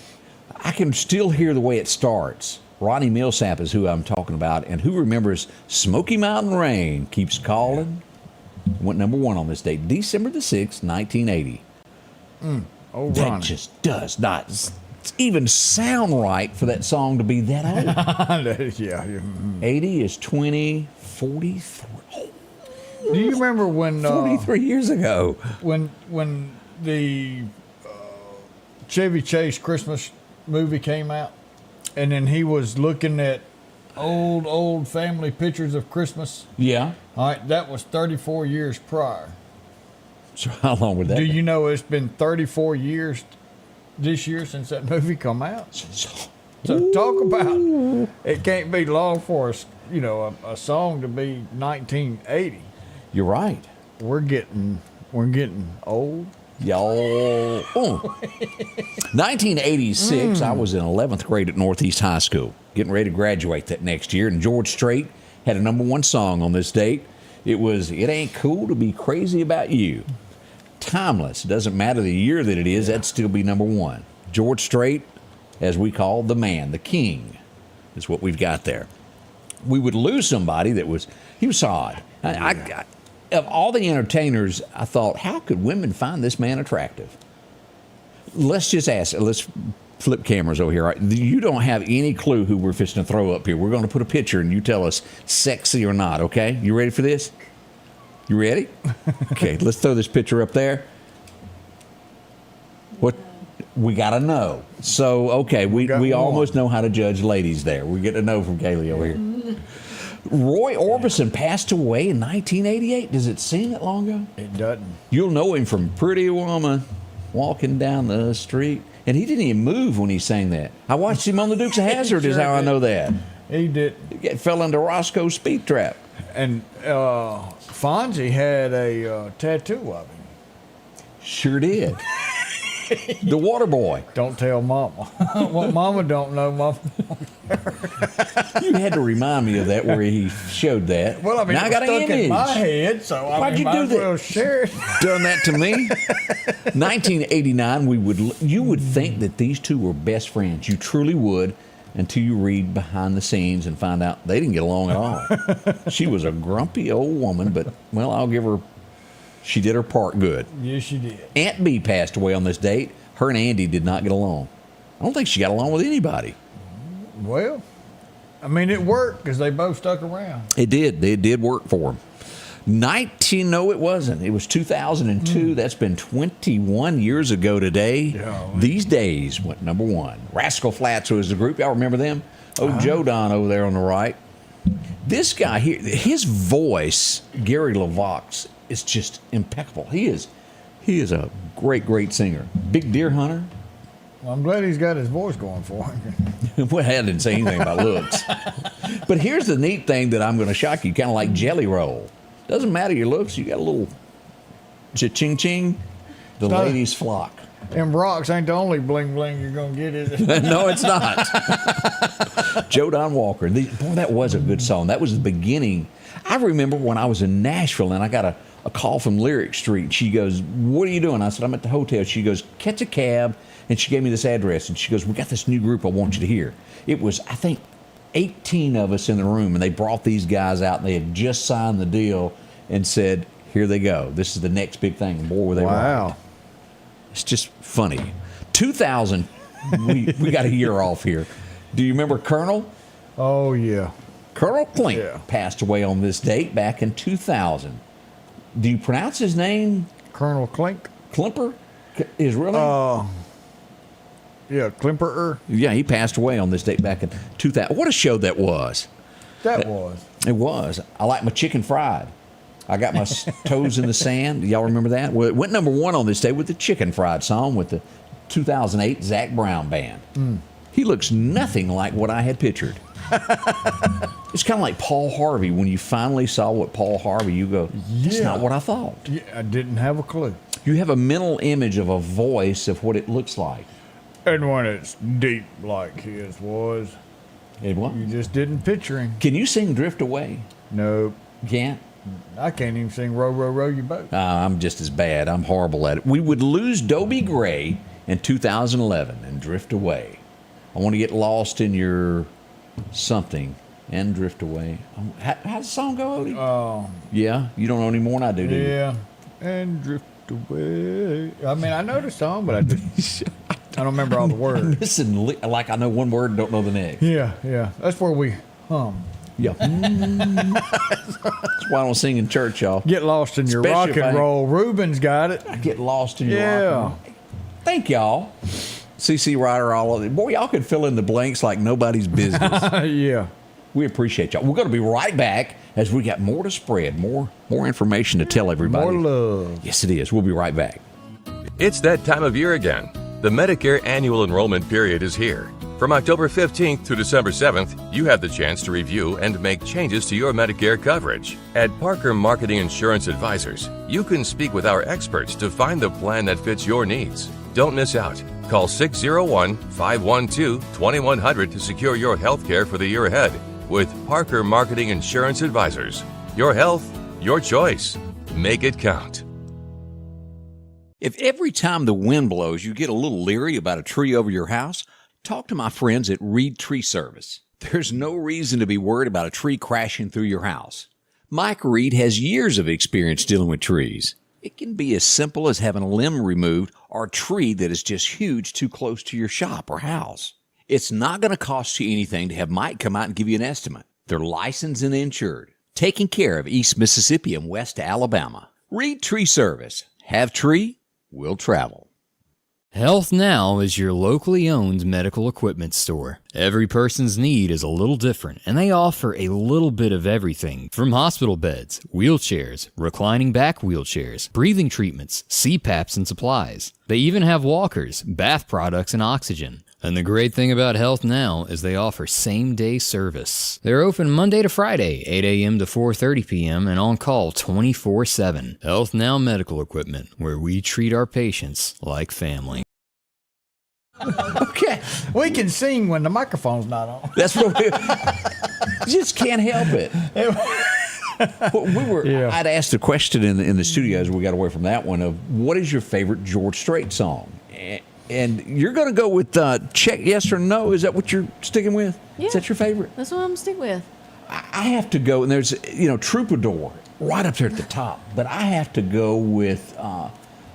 I can still hear the way it starts. Ronnie Millsap is who I'm talking about. And who remembers Smoky Mountain Rain Keeps Calling? Went number 1 on this date, December the 6th, 1980. Oh, That Ronnie. just does not even sound right for that song to be that old. Yeah. 80 is 20, 43. Do you remember when 43 years ago. when the Chevy Chase Christmas movie came out, and then he was looking at old family pictures of Christmas? Yeah. All right, that was 34 years prior. So how long would that Do be? you know it's been 34 years this year since that movie come out? So talk about it can't be long for us, a song to be 1980. You're right. We're getting old. Y'all. 1986, I was in 11th grade at Northeast High School, getting ready to graduate that next year, and George Strait had a number 1 song on this date. It was It Ain't Cool to Be Crazy About You. Timeless. It doesn't matter the year that it is, that'd still be number 1. George Strait, as we call the man, the king, is what we've got there. We would lose somebody he was odd. Of all the entertainers, I thought, how could women find this man attractive? Let's just ask. Let's flip cameras over here. Right? You don't have any clue who we're fixing to throw up here. We're going to put a picture, and you tell us sexy or not, okay? You ready for this? You ready? Okay, let's throw this picture up there. What? We got to know. So, okay, we almost know how to judge ladies there. We get to know from Kaylee over here. Roy Orbison passed away in 1988. Does it seem that long ago? It doesn't. You'll know him from Pretty Woman, Walking Down the Street. And he didn't even move when he sang that. I watched him on the Dukes of Hazzard, is how I know that. He did. He fell into Roscoe's speed trap. And Fonzie had a tattoo of him. Sure did. The water boy. Don't tell Mama. What Mama don't know, Mama. You had to remind me of that where he showed that. Well, I mean, now it was stuck in my head, so Why'd you might do as that? well share it. Done that to me. 1989, you would think that these two were best friends. You truly would, until you read behind the scenes and find out they didn't get along at all. She was a grumpy old woman, but, well, I'll give her, she did her part good. Yes, she did. Aunt B passed away on this date. Her and Andy did not get along. I don't think she got along with anybody. Well, I mean, it worked because they both stuck around. It did. It did work for them. No, it wasn't. It was 2002. That's been 21 years ago today. Yeah. These days went number one. Rascal Flatts was the group. Y'all remember them? Oh, Joe Don over there on the right. This guy here, his voice, Gary LaVox, is just impeccable. He is a great singer. Big deer hunter. Well, I'm glad he's got his voice going for him. Well, I didn't say anything about looks. But here's the neat thing that I'm going to shock you, kind of like Jelly Roll. Doesn't matter your looks, you got a little cha-ching-ching. The Stop. ladies flock. And rocks ain't the only bling bling you're going to get, is it? No, it's not. Joe Don Walker. Boy, that was a good song. That was the beginning. I remember when I was in Nashville and I got a call from Lyric Street. She goes, "What are you doing?" I said, "I'm at the hotel." She goes, "Catch a cab." And she gave me this address. And she goes, "We got this new group I want you to hear." It was, I think, 18 of us in the room. And they brought these guys out. And they had just signed the deal and said, "Here they go. This is the next big thing." And boy, were they right. It's just funny. 2000, we got a year off here. Do you remember Colonel? Oh, yeah. Colonel Klink passed away on this date back in 2000. Do you pronounce his name? Colonel Klink? Klimper? His real name? Yeah, Klimperer. Yeah, he passed away on this date back in 2000. What a show that was. That was. It was. I like my chicken fried. I got my toes in the sand. Y'all remember that? Well, it went number one on this day with the Chicken Fried song with the 2008 Zac Brown Band. He looks nothing like what I had pictured. It's kind of like Paul Harvey. When you finally saw what Paul Harvey, you go, "That's not what I thought." Yeah, I didn't have a clue. You have a mental image of a voice of what it looks like. And when it's deep like his was, It was. you just didn't picture him. Can you sing "Drift Away"? Nope. Can't. I can't even sing "Row, Row, Row Your Boat." I'm just as bad. I'm horrible at it. We would lose Dobie Gray in 2011 and drift away. I want to get lost in your something and drift away. How's the song go, Odie? Yeah, you don't know any more than I do, do you? Yeah, and drift away. I mean, I know the song, but I don't remember all the words. Listen, like I know one word and don't know the next. Yeah. That's where we hum. Yeah. That's why I don't sing in church, y'all. Get lost in your Especially rock if and I- roll. Ruben's got it. I get lost in your rock and Yeah. roll. Thank y'all. CC Ryder, all of it. Boy, y'all could fill in the blanks like nobody's business. Yeah. We appreciate y'all. We're going to be right back as we got more to spread, more information to tell everybody. More love. Yes, it is. We'll be right back. It's that time of year again. The Medicare annual enrollment period is here. From October 15th to December 7th, you have the chance to review and make changes to your Medicare coverage. At Parker Marketing Insurance Advisors, you can speak with our experts to find the plan that fits your needs. Don't miss out. Call 601-512-2100 to secure your health care for the year ahead with Parker Marketing Insurance Advisors. Your health, your choice. Make it count. If every time the wind blows you get a little leery about a tree over your house, talk to my friends at Reed Tree Service. There's no reason to be worried about a tree crashing through your house. Mike Reed has years of experience dealing with trees. It can be as simple as having a limb removed or a tree that is just huge too close to your shop or house. It's not going to cost you anything to have Mike come out and give you an estimate. They're licensed and insured, taking care of East Mississippi and West Alabama. Reed Tree Service. Have tree, will travel. Health Now is your locally owned medical equipment store. Every person's need is a little different, and they offer a little bit of everything from hospital beds, wheelchairs, reclining back wheelchairs, breathing treatments, CPAPs and supplies. They even have walkers, bath products, and oxygen. And the great thing about Health Now is they offer same-day service. They're open Monday to Friday, 8 a.m. to 4:30 p.m. and on call 24/7. Health Now Medical Equipment, where we treat our patients like family. We can sing when the microphone's not on. That's what we just can't help it. I'd asked a question in the studio as we got away from that one of what is your favorite George Strait song? And you're going to go with check yes or no. Is that what you're sticking with? Yeah. Is that your favorite? That's what I'm sticking with. I have to go, and there's, Troubadour right up there at the top. But I have to go with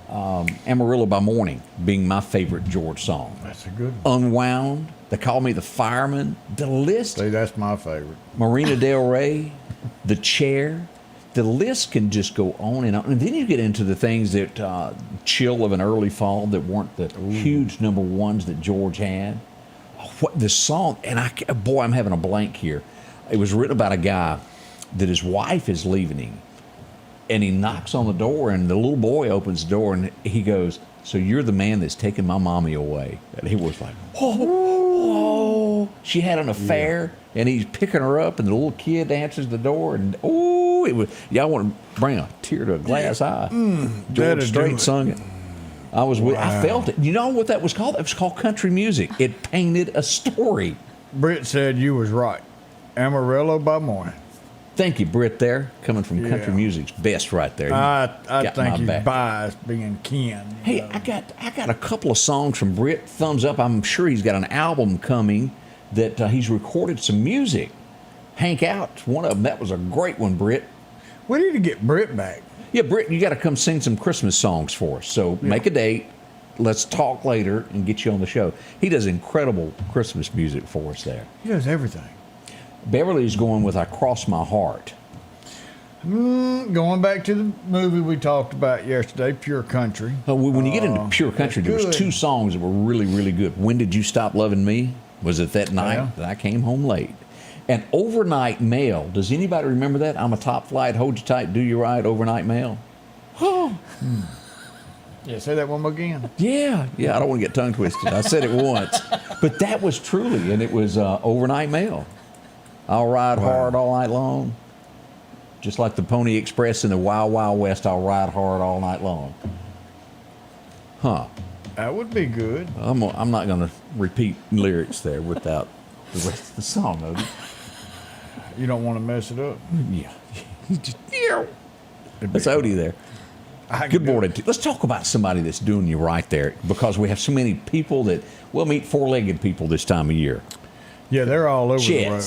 Amarillo by Morning being my favorite George song. That's a good one. Unwound, They Call Me the Fireman, the list. See, that's my favorite. Marina Del Rey, The Chair. The list can just go on and on. And then you get into the things that Chill of an Early Fall that weren't the huge number ones that George had. What the song, and I'm having a blank here. It was written about a guy that his wife is leaving him. And he knocks on the door, and the little boy opens the door, and he goes, "So you're the man that's taking my mommy away." And he was like, "Oh." She had an affair, and he's picking her up, and the little kid answers the door, and it was. Y'all want to bring a tear to a glass eye. George Strait sung it. I felt it. You know what that was called? It was called country music. It painted a story. Britt said you was right. Amarillo by Morning. Thank you, Britt, there. Coming from country music's best right there. I think he's biased being Ken. Hey, I got a couple of songs from Britt. Thumbs up. I'm sure he's got an album coming that he's recorded some music. Hank Out's one of them. That was a great one, Britt. We need to get Britt back. Yeah, Britt, you got to come sing some Christmas songs for us. So make a date. Let's talk later and get you on the show. He does incredible Christmas music for us there. He does everything. Beverly's going with I Cross My Heart. Going back to the movie we talked about yesterday, Pure Country. When you get into Pure Country, there was two songs that were really, really good. When Did You Stop Loving Me? Was it that night that I came home late? And Overnight Mail. Does anybody remember that? I'm a top flight, hold you tight, do you right, Overnight Mail. Yeah, say that one more again. Yeah, I don't want to get tongue twisted. I said it once. But that was truly, and it was Overnight Mail. I'll ride hard all night long. Just like the Pony Express in the Wild Wild West, I'll ride hard all night long. Huh. That would be good. I'm not going to repeat lyrics there without the rest of the song, Odie. You don't want to mess it up. Yeah. That's Odie there. Good morning. Let's talk about somebody that's doing you right there, because we have so many people that we'll meet four-legged people this time of year. Yeah, they're all over the road.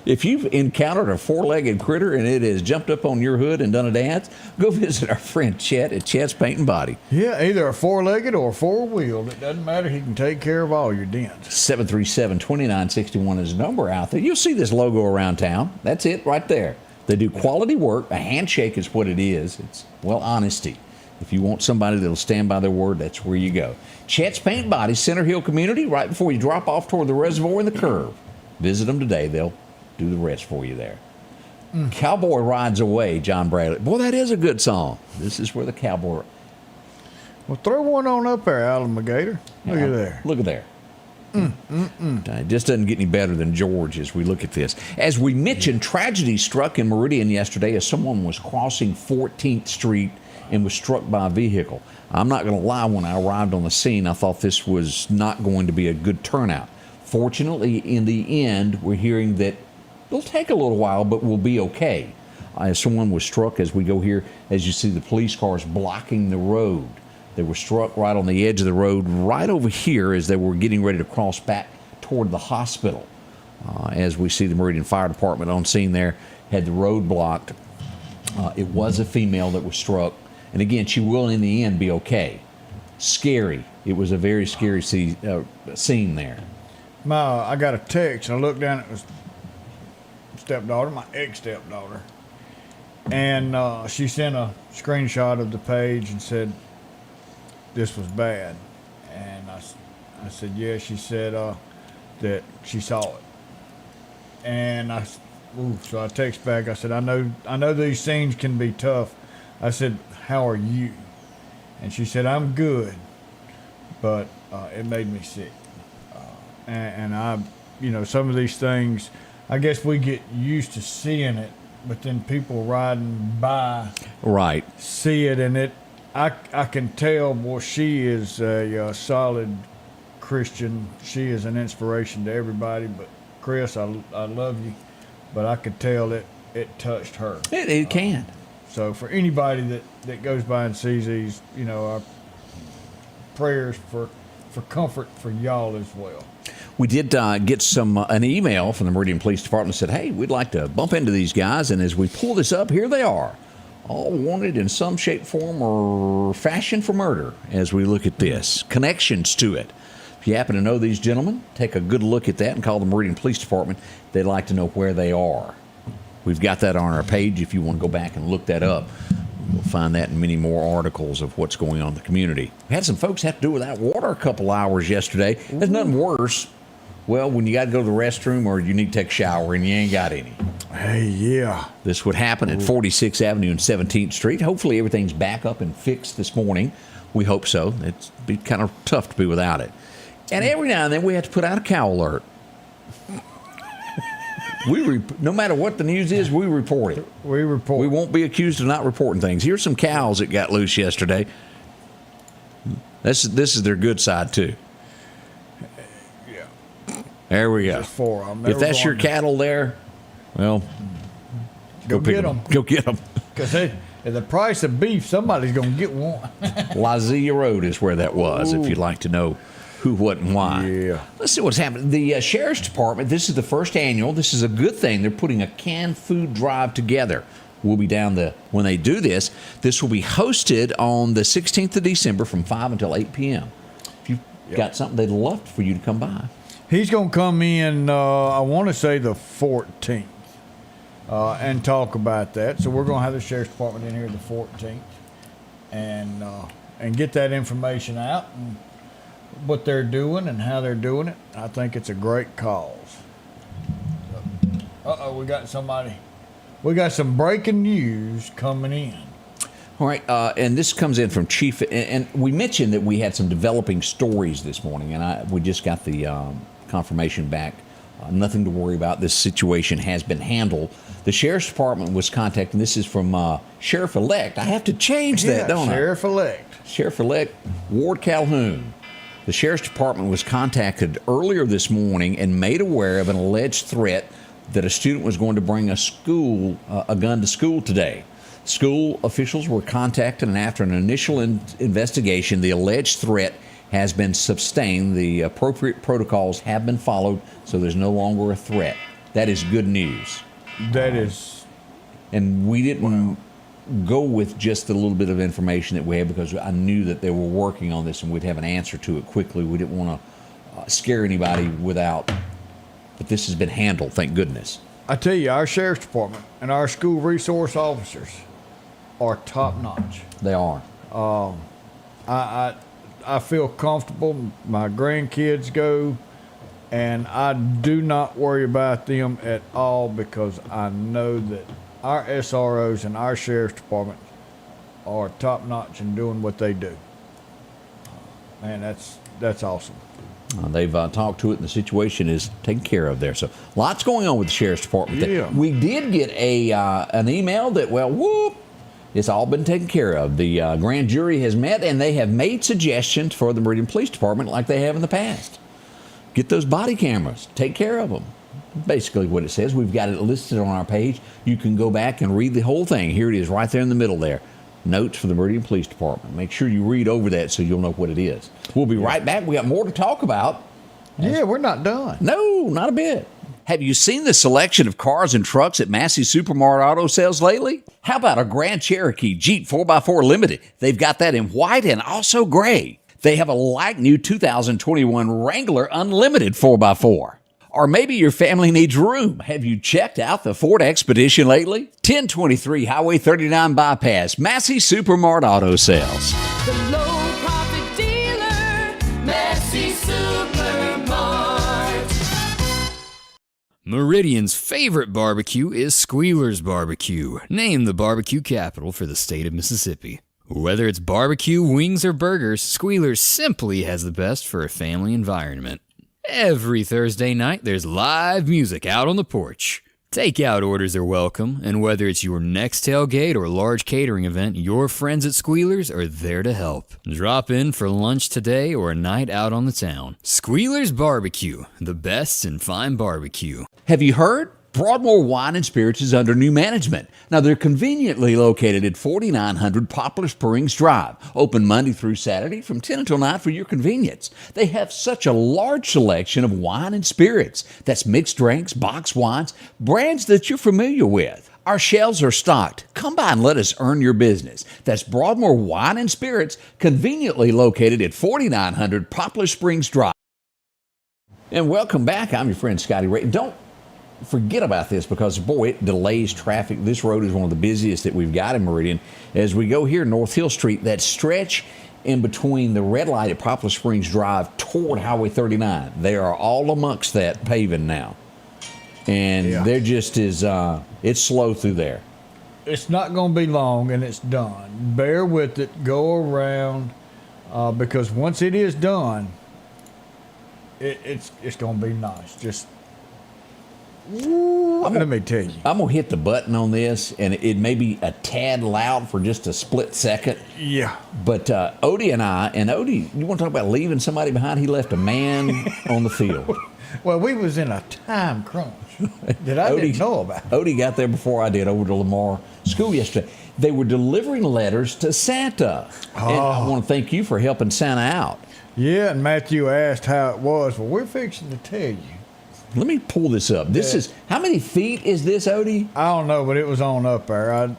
If you've encountered a four-legged critter and it has jumped up on your hood and done a dance, go visit our friend Chet at Chet's Paint and Body. Yeah, either a four-legged or four-wheeled. It doesn't matter. He can take care of all your dents. 737-2961 is the number out there. You'll see this logo around town. That's it right there. They do quality work. A handshake is what it is. It's, honesty. If you want somebody that'll stand by their word, that's where you go. Chet's Paint Body, Center Hill Community, right before you drop off toward the reservoir and the curve. Visit them today. They'll do the rest for you there. Cowboy Rides Away, John Bradley. Boy, that is a good song. This is where the cowboy... Well, throw one on up there, Alligator. Look at there. Look at there. It just doesn't get any better than George as we look at this. As we mentioned, tragedy struck in Meridian yesterday as someone was crossing 14th Street and was struck by a vehicle. I'm not going to lie, when I arrived on the scene, I thought this was not going to be a good turnout. Fortunately, in the end, we're hearing that it'll take a little while, but we'll be okay. Someone was struck as we go here, as you see the police cars blocking the road. They were struck right on the edge of the road, right over here as they were getting ready to cross back toward the hospital. As we see the Meridian Fire Department on scene there, had the road blocked. It was a female that was struck. And again, she will in the end be okay. Scary. It was a very scary scene there. I got a text, and I looked down at my stepdaughter, my ex-stepdaughter, and she sent a screenshot of the page and said, "This was bad." And I said, "Yeah." She said that she saw it, and so I text back. I said, "I know these scenes can be tough." I said, "How are you?" And she said, "I'm good, but it made me sick." And I, some of these things, I guess we get used to seeing it, but then people riding by see it, and I can tell, boy, she is a solid Christian. She is an inspiration to everybody. But Chris, I love you, but I could tell it touched her. It can. So for anybody that goes by and sees these, our prayers for comfort for y'all as well. We did get an email from the Meridian Police Department that said, hey, we'd like to bump into these guys. And as we pull this up, here they are, all wanted in some shape, form, or fashion for murder as we look at this. Connections to it. If you happen to know these gentlemen, take a good look at that and call the Meridian Police Department. They'd like to know where they are. We've got that on our page if you want to go back and look that up. You'll find that in many more articles of what's going on in the community. We had some folks have to do without water a couple hours yesterday. There's nothing worse. Well, when you got to go to the restroom or you need to take a shower and you ain't got any. Hey, yeah. This would happen at 46th Avenue and 17th Street. Hopefully everything's back up and fixed this morning. We hope so. It's be kind of tough to be without it. And every now and then we have to put out a cow alert. No matter what the news is, we report it. We report. We won't be accused of not reporting things. Here's some cows that got loose yesterday. This is their good side, too. Yeah. There we go. There's 4 of them. If that's your cattle there, well, go get them. Go get them. Because at the price of beef, somebody's going to get one. Lizelia Road is where that was, if you'd like to know who, what, and why. Yeah. Let's see what's happening. The Sheriff's Department, this is the first annual. This is a good thing. They're putting a canned food drive together. We'll be down when they do this. This will be hosted on the 16th of December from 5 until 8 p.m. If you've got something, they'd love for you to come by. He's going to come in, I want to say the 14th, and talk about that. So we're going to have the Sheriff's Department in here the 14th and get that information out and what they're doing and how they're doing it. I think it's a great cause. We got somebody. We got some breaking news coming in. All right, and this comes in from Chief, and we mentioned that we had some developing stories this morning, and we just got the confirmation back. Nothing to worry about. This situation has been handled. The Sheriff's Department was contacted. This is from Sheriff-elect. I have to change that, don't I? Sheriff-elect. Sheriff-elect Ward Calhoun. The Sheriff's Department was contacted earlier this morning and made aware of an alleged threat that a student was going to bring a gun to school today. School officials were contacted, and after an initial investigation, the alleged threat has been sustained. The appropriate protocols have been followed, so there's no longer a threat. That is good news. That is. And we didn't go with just the little bit of information that we had because I knew that they were working on this and we'd have an answer to it quickly. We didn't want to scare anybody without, but this has been handled, thank goodness. I tell you, our Sheriff's Department and our school resource officers are top notch. They are. I feel comfortable. My grandkids go, and I do not worry about them at all because I know that our SROs and our Sheriff's Department are top notch in doing what they do. Man, that's awesome. They've talked to it, and the situation is taken care of there. So lots going on with the Sheriff's Department. Yeah. We did get an email that, it's all been taken care of. The grand jury has met, and they have made suggestions for the Meridian Police Department like they have in the past. Get those body cameras. Take care of them. Basically what it says. We've got it listed on our page. You can go back and read the whole thing. Here it is right there in the middle there. Notes for the Meridian Police Department. Make sure you read over that so you'll know what it is. We'll be right back. We got more to talk about. Yeah, we're not done. No, not a bit. Have you seen the selection of cars and trucks at Massey Supermart Auto Sales lately? How about a Grand Cherokee Jeep 4x4 Limited? They've got that in white and also gray. They have a like-new 2021 Wrangler Unlimited 4x4. Or maybe your family needs room. Have you checked out the Ford Expedition lately? 1023 Highway 39 Bypass, Massey Supermart Auto Sales. The low profit dealer, Massey Supermart. Meridian's favorite barbecue is Squealer's Barbecue, named the barbecue capital for the state of Mississippi. Whether it's barbecue, wings, or burgers, Squealer's simply has the best for a family environment. Every Thursday night, there's live music out on the porch. Takeout orders are welcome, and whether it's your next tailgate or large catering event, your friends at Squealers are there to help. Drop in for lunch today or a night out on the town. Squealers Barbecue, the best in fine barbecue. Have you heard? Broadmoor Wine and Spirits is under new management. Now, they're conveniently located at 4900 Poplar Springs Drive, open Monday through Saturday from 10 until 9 for your convenience. They have such a large selection of wine and spirits. That's mixed drinks, boxed wines, brands that you're familiar with. Our shelves are stocked. Come by and let us earn your business. That's Broadmoor Wine and Spirits, conveniently located at 4900 Poplar Springs Drive. And welcome back. I'm your friend Scotty Ray. Don't forget about this because, boy, it delays traffic. This road is one of the busiest that we've got in Meridian. As we go here North Hill Street, that stretch in between the red light at Poplar Springs Drive toward Highway 39, they are all amongst that paving now. And there just is, it's slow through there. It's not going to be long, and it's done. Bear with it. Go around, because once it is done, it's going to be nice. Just let me tell you. I'm going to hit the button on this, and it may be a tad loud for just a split second. Yeah. But Odie and Odie, you want to talk about leaving somebody behind? He left a man on the field. Well, we was in a time crunch that I didn't know about. Odie got there before I did over to Lamar School yesterday. They were delivering letters to Santa. And I want to thank you for helping Santa out. Yeah, and Matthew asked how it was. Well, we're fixing to tell you. Let me pull this up. This is, how many feet is this, Odie? I don't know, but it was on up there.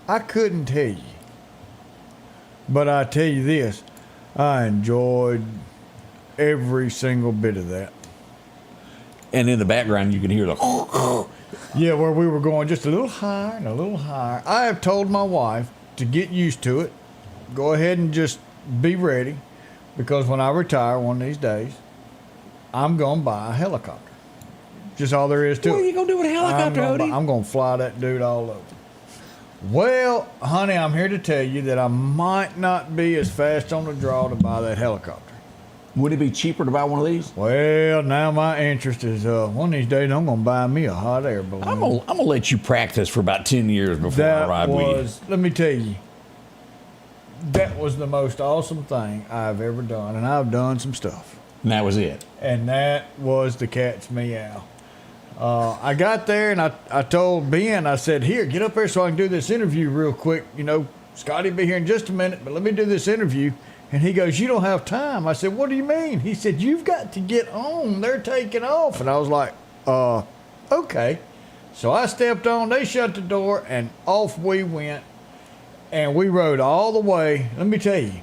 I couldn't tell you. But I tell you this, I enjoyed every single bit of that. And in the background, you can hear the... Yeah, where we were going just a little higher and a little higher. I have told my wife to get used to it. Go ahead and just be ready, because when I retire one of these days, I'm going to buy a helicopter. Just all there is to it. What are you going to do with a helicopter, Odie? I'm going to fly that dude all over. Well, honey, I'm here to tell you that I might not be as fast on the draw to buy that helicopter. Would it be cheaper to buy one of these? Well, now my interest is, one of these days I'm going to buy me a hot air balloon. I'm going to let you practice for about 10 years before I ride with you. Let me tell you, that was the most awesome thing I've ever done, and I've done some stuff. And that was it. And that was the cat's meow. I got there and I told Ben, I said, here, get up there so I can do this interview real quick. You know, Scotty will be here in just a minute, but let me do this interview. And he goes, you don't have time. I said, what do you mean? He said, you've got to get on. They're taking off. And I was like, okay. So I stepped on, they shut the door, and off we went. And we rode all the way. Let me tell you,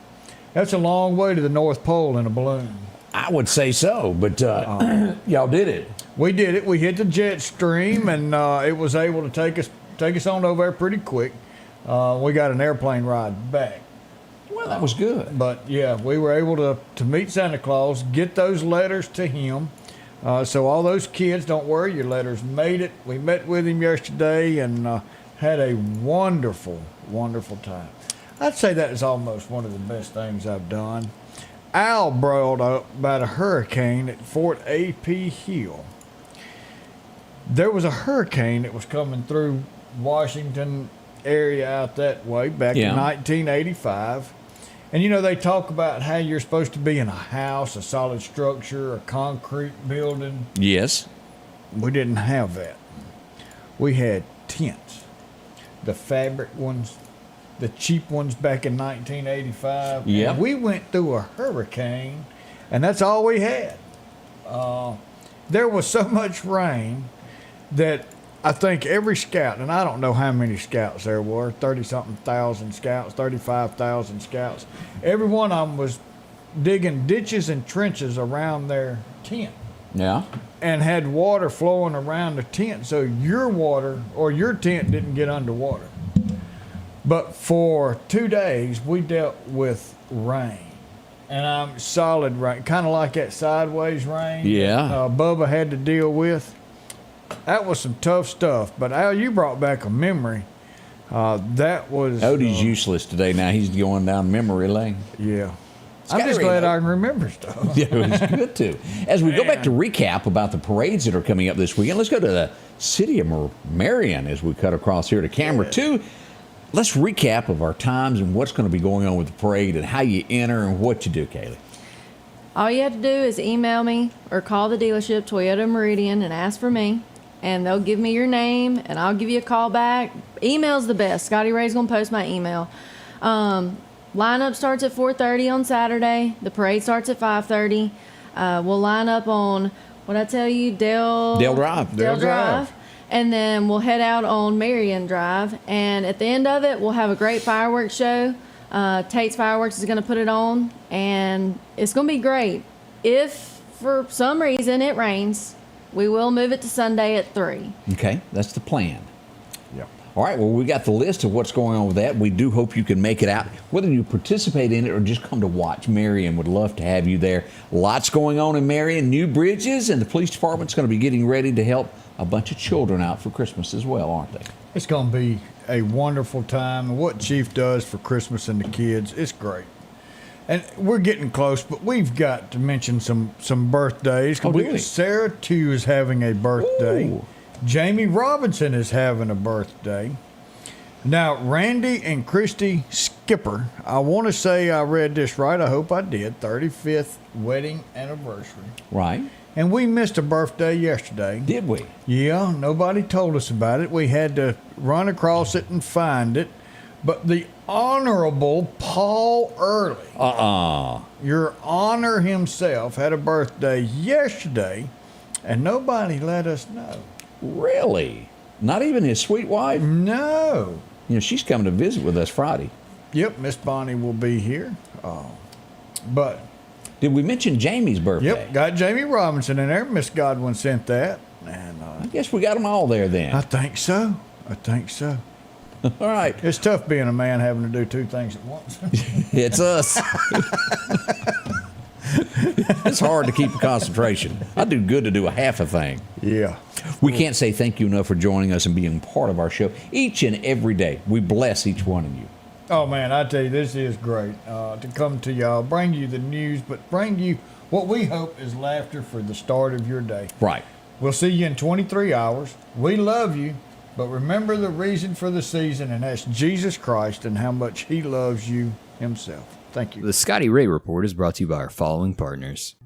that's a long way to the North Pole in a balloon. I would say so, but y'all did it. We did it. We hit the jet stream, and it was able to take us on over there pretty quick. We got an airplane ride back. Well, that was good. But yeah, we were able to meet Santa Claus, get those letters to him. So all those kids, don't worry, your letters made it. We met with him yesterday and had a wonderful, wonderful time. I'd say that is almost one of the best things I've done. Al brought up about a hurricane at Fort A.P. Hill. There was a hurricane that was coming through Washington area out that way back in 1985. And, you know, they talk about how you're supposed to be in a house, a solid structure, a concrete building. Yes. We didn't have that. We had tents. The fabric ones, the cheap ones back in 1985. Yeah. We went through a hurricane, and that's all we had. There was so much rain that I think every scout, and I don't know how many scouts there were, 30-something thousand scouts, 35,000 scouts. Every one of them was digging ditches and trenches around their tent. Yeah. And had water flowing around the tent, so your water or your tent didn't get underwater. But for 2 days, we dealt with rain. And solid rain, kind of like that sideways rain. Yeah. Bubba had to deal with. That was some tough stuff. But Al, you brought back a memory. That was... Odie's useless today now. He's going down memory lane. Yeah. I'm just Scotty Ray glad knows. I can remember stuff. Yeah, it was good too. As we go back to recap about the parades that are coming up this weekend, let's go to the city of Meridian as we cut across here to camera 2. Let's recap of our times and what's going to be going on with the parade and how you enter and what you do, Kaylee. All you have to do is email me or call the dealership, Toyota Meridian, and ask for me. And they'll give me your name, and I'll give you a call back. Email's the best. Scotty Ray's going to post my email. Lineup starts at 4:30 on Saturday. The parade starts at 5:30. We'll line up on, what I tell you, Dale Drive. Dale Drive. And then we'll head out on Meridian Drive. And at the end of it, we'll have a great fireworks show. Tate's Fireworks is going to put it on, and it's going to be great. If for some reason it rains, we will move it to Sunday at 3. Okay, that's the plan. Yeah. All right, well, we got the list of what's going on with that. We do hope you can make it out. Whether you participate in it or just come to watch, Marion would love to have you there. Lots going on in Marion, new bridges, and the police department's going to be getting ready to help a bunch of children out for Christmas as well, aren't they? It's going to be a wonderful time. What Chief does for Christmas and the kids, it's great. And we're getting close, but we've got to mention some birthdays. Oh, really? Sarah, too, is having a birthday. Ooh. Jamie Robinson is having a birthday. Now, Randy and Christy Skipper, I want to say I read this right. I hope I did. 35th wedding anniversary. Right. And we missed a birthday yesterday. Did we? Yeah, nobody told us about it. We had to run across it and find it. But the Honorable Paul Early, your honor himself, had a birthday yesterday, and nobody let us know. Really? Not even his sweet wife? No. You know, she's coming to visit with us Friday. Yep, Miss Bonnie will be here. But Did we mention Jamie's birthday? yep, got Jamie Robinson in there. Miss Godwin sent that, and I guess we got them all there then. I think so. All right. It's tough being a man having to do two things at once. It's us. It's hard to keep a concentration. I do good to do a half a thing. Yeah. We can't say thank you enough for joining us and being part of our show each and every day. We bless each one of you. Oh, man, I tell you, this is great to come to y'all, bring you the news, but bring you what we hope is laughter for the start of your day. Right. We'll see you in 23 hours. We love you, but remember the reason for the season, and that's Jesus Christ and how much he loves you himself. Thank you. The Scotty Ray Report is brought to you by our following partners.